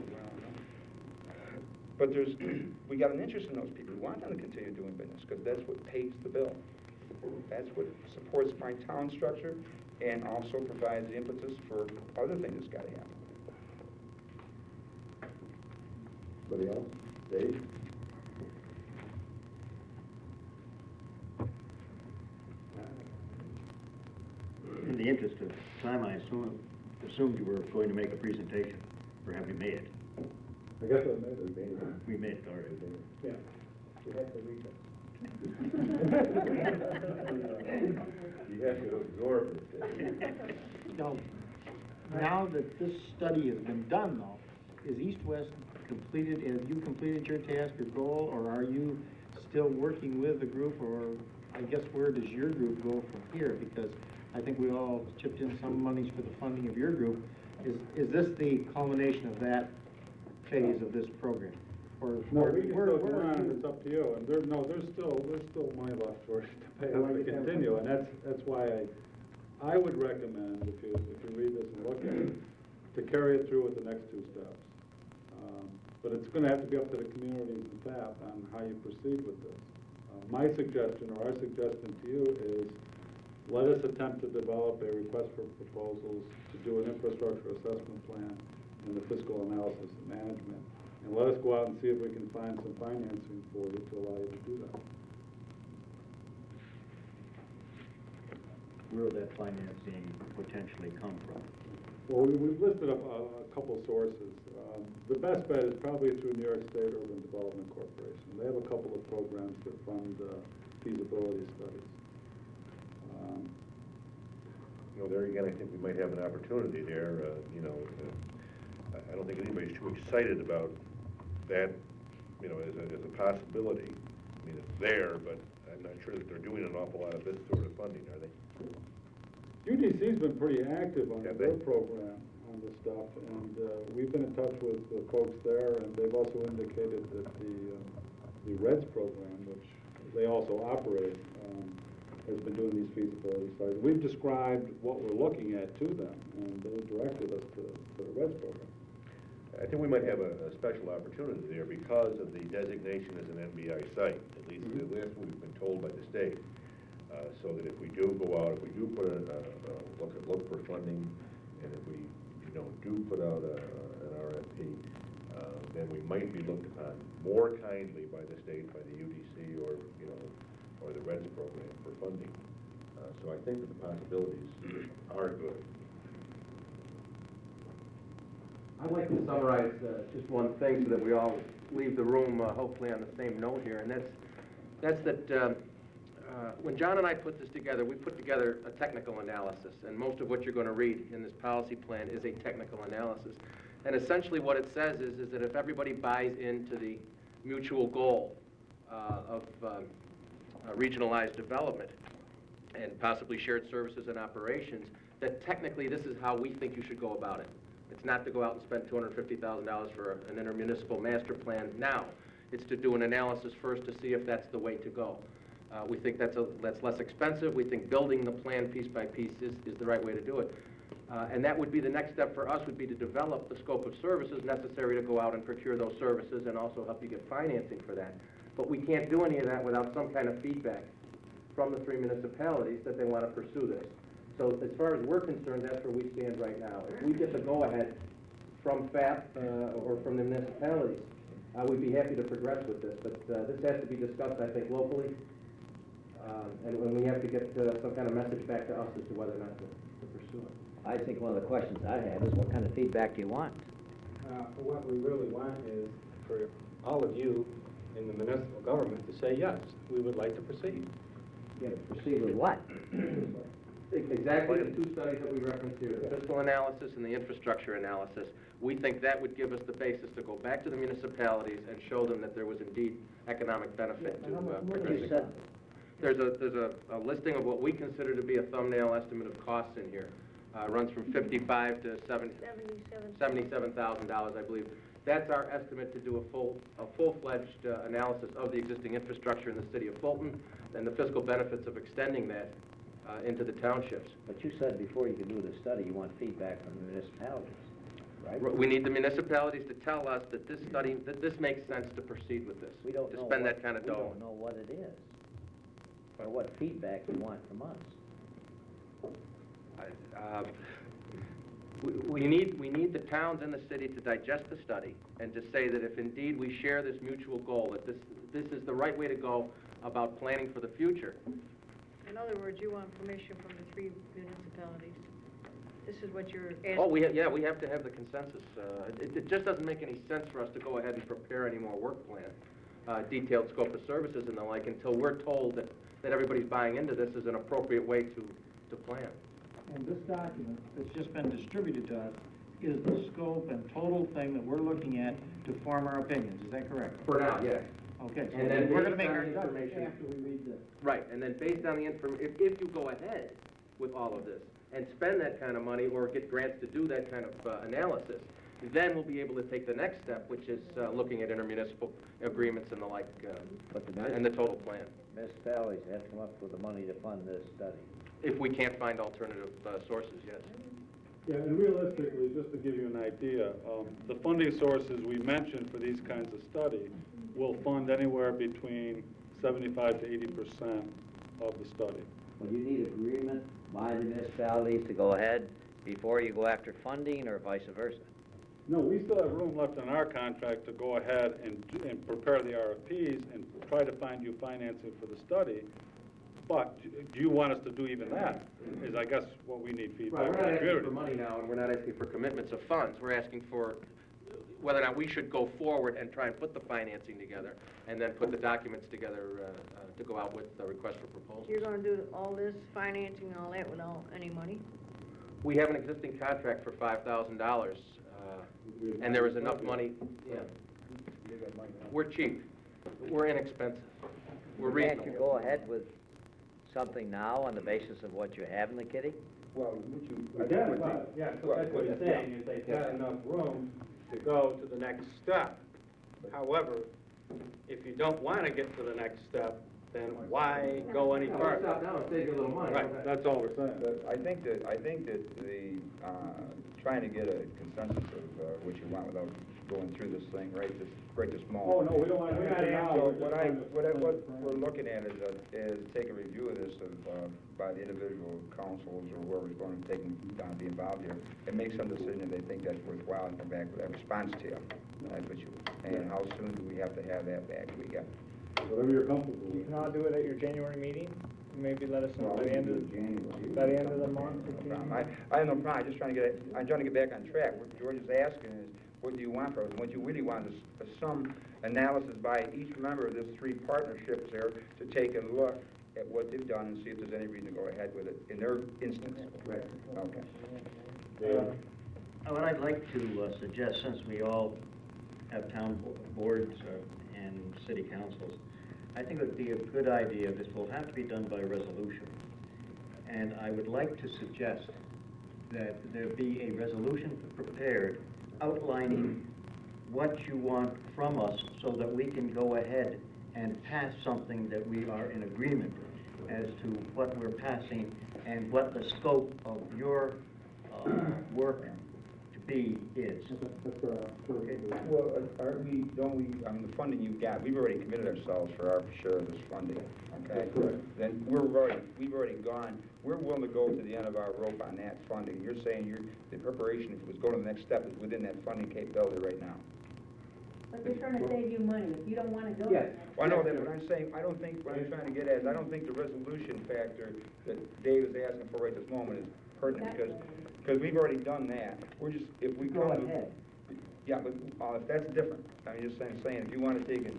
But we got an interest in those people. We want them to continue doing business because that's what pays the bill. That's what supports my town structure and also provides the impetus for other things that's got to happen. Anybody else? Dave? In the interest of time, I assumed you were going to make a presentation, or have you made it? I guess I made it. We made it already. Yeah, you have to read it. You have to absorb it. Now that this study has been done, though, is East-West completed? Have you completed your task or goal, or are you still working with the group, or I guess where does your group go from here? Because I think we all chipped in some monies for the funding of your group. Is this the culmination of that phase of this program? Or No, we can still go on, it's up to you, and there's still money left for it to pay us to continue, and that's why I would recommend, if you read this and look at it, to carry it through with the next two steps. But it's gonna have to be up to the communities and staff on how you proceed with this. My suggestion, or our suggestion to you is, let us attempt to develop a request for proposals to do an infrastructure assessment plan and the fiscal analysis and management. And let us go out and see if we can find some financing for you to allow you to do that. Where will that financing potentially come from? Well, we've listed up a couple sources. The best bet is probably through New York State Urban Development Corporation. They have a couple of programs that fund feasibility studies. There again, I think we might have an opportunity there. I don't think anybody's too excited about that, as a possibility. I mean, it's there, but I'm not sure that they're doing an awful lot of this sort of funding, are they? UDC's been pretty active on their program on this stuff, and we've been in touch with the folks there, and they've also indicated that the REDS program, which they also operate, has been doing these feasibility studies. We've described what we're looking at to them, and they directed us to the REDS program. I think we might have a special opportunity there because of the designation as an NBI site, at least that's what we've been told by the state. So that if we do go out, if we do put look for funding, and if we, do put out an RFP, then we might be looked upon more kindly by the state, by the UDC, or the REDS program for funding. So I think that the possibilities are good. I'd like to summarize just one thing so that we all leave the room hopefully on the same note here, and that's that when John and I put this together, we put together a technical analysis, and most of what you're going to read in this policy plan is a technical analysis. And essentially what it says is that if everybody buys into the mutual goal of regionalized development and possibly shared services and operations, that technically this is how we think you should go about it. It's not to go out and spend $250,000 for an intermunicipal master plan now. It's to do an analysis first to see if that's the way to go. We think that's less expensive. We think building the plan piece by piece is the right way to do it. And that would be the next step for us, would be to develop the scope of services necessary to go out and procure those services and also help you get financing for that. But we can't do any of that without some kind of feedback from the 3 municipalities that they want to pursue this. So as far as we're concerned, that's where we stand right now. If we get the go-ahead from FAP or from the municipalities, we'd be happy to progress with this. But this has to be discussed, I think, locally. And we have to get some kind of message back to us as to whether or not to pursue it. I think one of the questions I have is what kind of feedback do you want? What we really want is for all of you in the municipal government to say, yes, we would like to proceed. You gotta proceed with what? Exactly the 2 studies that we referenced here, the fiscal analysis and the infrastructure analysis. We think that would give us the basis to go back to the municipalities and show them that there was indeed economic benefit to progressing. There's a listing of what we consider to be a thumbnail estimate of costs in here. Runs from $55,000 to $77,000, I believe. That's our estimate to do a full-fledged analysis of the existing infrastructure in the city of Fulton and the fiscal benefits of extending that into the townships. But you said before you could do the study, you want feedback from the municipalities, right? We need the municipalities to tell us that this study, that this makes sense to proceed with this. We don't to know spend what, that kind of we dough. don't know what it is, or what feedback you want from us. We need the towns and the city to digest the study and to say that if indeed we share this mutual goal, that this is the right way to go about planning for the future. In other words, you want permission from the 3 municipalities. This is what you're asking. Oh, we have to have the consensus. It just doesn't make any sense for us to go ahead and prepare any more work plan, detailed scope of services and the like, until we're told that everybody's buying into this as an appropriate way to plan. And this document that's just been distributed to us is the scope and total thing that we're looking at to form our opinions. Is that correct? For now, yes. Okay, so And then we're going to based make on our the judgment information- after we read this. Right, and then based on the if you go ahead with all of this and spend that kind of money or get grants to do that kind of analysis, then we'll be able to take the next step, which is looking at intermunicipal agreements and the like, and the total plan. Municipalities have to come up with the money to fund this study. If we can't find alternative sources, yes. Yeah, and realistically, just to give you an idea, the funding sources we mentioned for these kinds of study will fund anywhere between 75 to 80% of the study. Well, you need agreement by the municipalities to go ahead before you go after funding, or vice versa? No, we still have room left in our contract to go ahead and prepare the RFPs and try to find you financing for the study. But do you want us to do even that, is I guess what we need feedback Right, we're from not the asking community. for money now, and we're not asking for commitments of funds. We're asking for whether or not we should go forward and try and put the financing together, and then put the documents together to go out with the request for proposals. You're gonna do all this financing and all that without any money? We have an existing contract for $5,000, and there is enough money, yeah. We're cheap. We're inexpensive. We're Can't reasonable. you go ahead with something now on the basis of what you have in the kitty? Well, would you... So that's what he's saying, is they've got enough room to go to the next step. However, if you don't want to get to the next step, then why go any farther? Stop now and save you a little money. Right, that's all we're saying. But I think that the, trying to get a consensus of what you want without going through this thing right this moment. Oh, no, we don't want to do that now. So what we're looking at is take a review of this by the individual councils or whoever's going to be involved here, and make some decision if they think that's worthwhile, and come back with that response to you. That's what you, and how soon do we have to have that back? We got. Whatever you're comfortable You with. can all do it at your January meeting, maybe let us know Well, by the end of, January. by the end of the month. No problem. I have no problem, I'm trying to get back on track. What George is asking is, what do you want from us? And what you really want is some analysis by each member of this three partnerships there to take a look at what they've done and see if there's any reason to go ahead with it in their instance. Right. Okay. What I'd like to suggest, since we all have town boards and city councils, I think it would be a good idea, this will have to be done by resolution. And I would like to suggest that there be a resolution prepared outlining what you want from us so that we can go ahead and pass something that we are in agreement as to what we're passing and what the scope of your work to be is. Okay. Well, don't we, the funding you've got, we've already committed ourselves for our share of this funding, okay? That's correct. Then we've already gone, we're willing to go to the end of our rope on that funding. You're saying the preparation, if it was going to the next step, is within that funding capability right now. But they're trying to save you money, if you don't wanna go. Yes. Well, I know that, but I'm saying, I don't think, what I'm trying to get at is, I don't think the resolution factor that Dave is asking for right this moment is pertinent, because we've already done that. We're just, if we Go come to. ahead. Yeah, but that's different. I'm just saying, if you want to take it,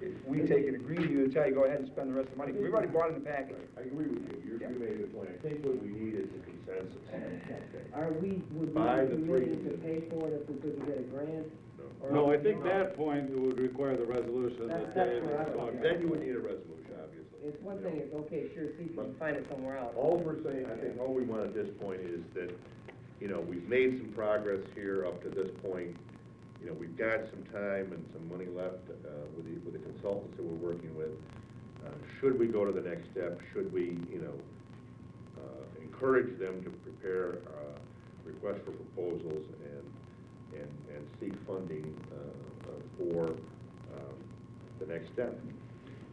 if we take it, agree to you and tell you, go ahead and spend the rest of the money, we've already bought in the package. I agree with you, you made a good point. I think what we need is a consensus. Would we By the be three. willing to pay for it if we couldn't get a grant? Or- No, I think that point would require the resolution that That's Dave where I is was talking going. Then you would need a resolution, obviously. It's one thing, it's okay, sure, see if you can find it somewhere else. All we're saying, I think all we want at this point is that, we've made some progress here up to this point. We've got some time and some money left with the consultants that we're working with. Should we go to the next step? Should we, encourage them to prepare requests for proposals and seek funding for the next step?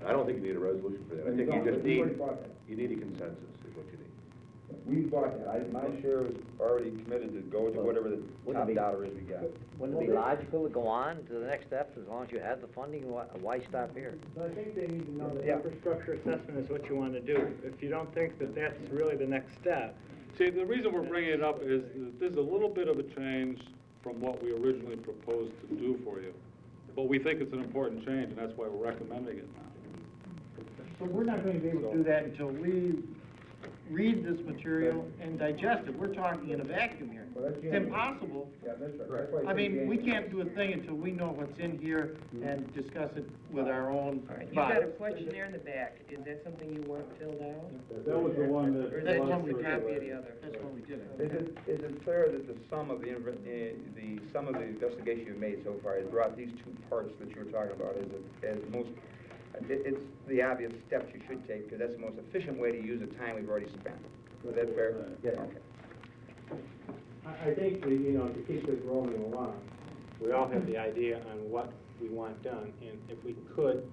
I don't think you need a resolution for that. I think you just need a consensus is what you need. We've bought that. My share is already committed to go to whatever the top dollar is we got. Wouldn't it be logical to go on to the next steps as long as you have the funding? Why stop here? So I think they need to know that Yeah. infrastructure assessment is what you want to do. If you don't think that that's really the next step, See, the reason we're bringing it up is that there's a little bit of a change from what we originally proposed to do for you. But we think it's an important change, and that's why we're recommending it now. So we're not going to be able to do that until we read this material and digest it. We're talking in a vacuum here. Well, that's It's impossible. Yeah, that's right. That's why I said mean, we January. can't do a thing until we know what's in here and discuss it with our own All right, you've got a bodies. questionnaire in the back, is that something you want filled out? That was the one that. Or is That's that what just we a did. copy of the other? That's what we did. Is it fair that the sum of the investigation you've made so far has brought these two parts that you were talking about as most, it's the obvious steps you should take, because that's the most efficient way to use the time we've already spent. Is that fair? Yes. Okay. I think, to keep this rolling along, we all have the idea on what we want done, and if we could,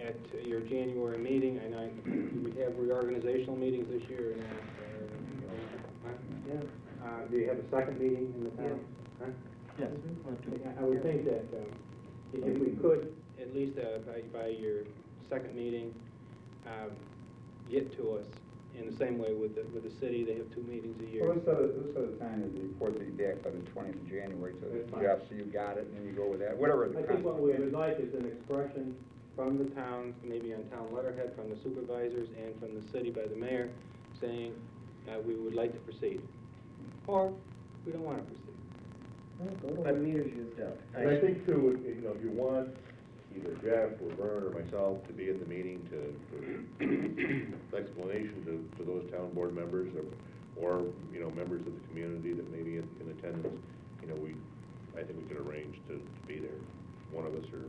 at your January meeting, I know we have reorganizational meetings this year, and, do you have a second meeting in the town? Huh? Yes. I would think that, if we could, at least, by your second meeting, get to us in the same way with the city, they have 2 meetings a year. Well, let's set a time to report the back by the 20th of January to That's fine. Jeff, so you got it, and then you go with that, whatever. I think what we would like is an expression from the towns, maybe on town letterhead, from the supervisors and from the city by the mayor, saying we would like to proceed, or we don't want to proceed. Go to where meters used up. And I think too, if you want either Jeff or Vern or myself to be at the meeting to explanation to those town board members or members of the community that may be in attendance, I think we could arrange to be there, one of us or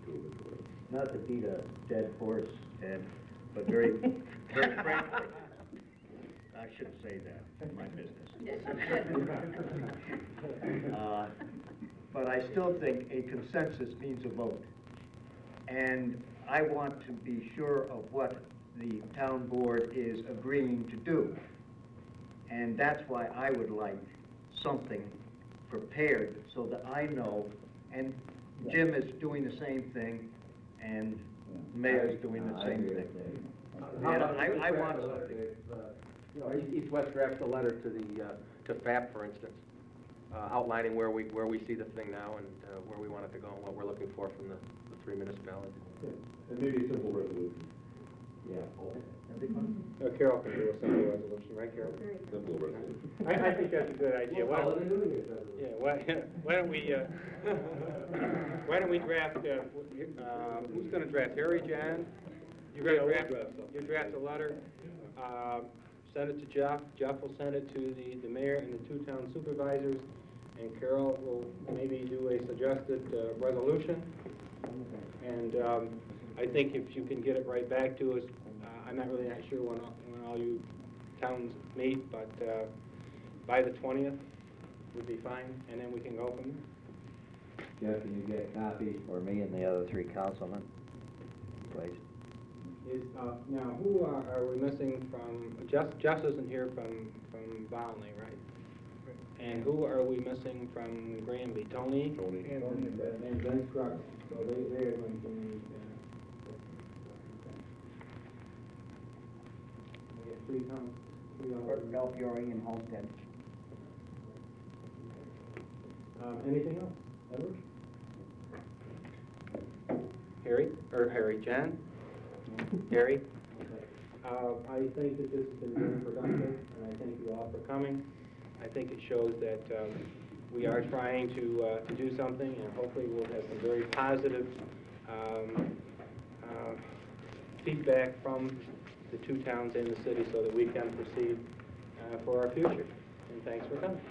2 of us or whatever. not to beat a dead horse, Ted, but very, very frankly, I shouldn't say that, it's my business. But I still think a consensus means a vote. And I want to be sure of what the town board is agreeing to do. And that's why I would like something prepared so that I know, and Jim is doing the same thing, and Mayor's doing the same thing. How And about I if we want draft a letter, something. Dave, you know, East West drafts a letter to to FAP, for instance, outlining where we see the thing now and where we want it to go and what we're looking for from the three municipalities. And maybe a simple resolution. Yeah. Carol can do a simple resolution, right, Carol? Simple resolution. I think that's a good idea. Well, let me do it. Yeah, why don't we draft, who's gonna draft, Harry, John? You're gonna draft, you draft a letter, send it to Jeff, Jeff will send it to the mayor and the two town supervisors, and Carol will maybe do a suggested, resolution. And, I think if you can get it right back to us, I'm not really not sure when all you towns meet, but, by the 20th would be fine, and then we can go from there. Jeff, can you get copies for me and the other three councilmen, please? Now, who are we missing from, Jess isn't here from Volney, right? And who are we missing from Granby? Tony? Tony. And Ben Scruggs, so they are going to need, we have three Belfiore and Homestead. Anything else? Edward? Harry, John? Harry? I think that this has been very productive, and I thank you all for coming. I think it shows that we are trying to do something, and hopefully we'll have some very positive feedback from the two towns and the city so that we can proceed for our future. And thanks for coming.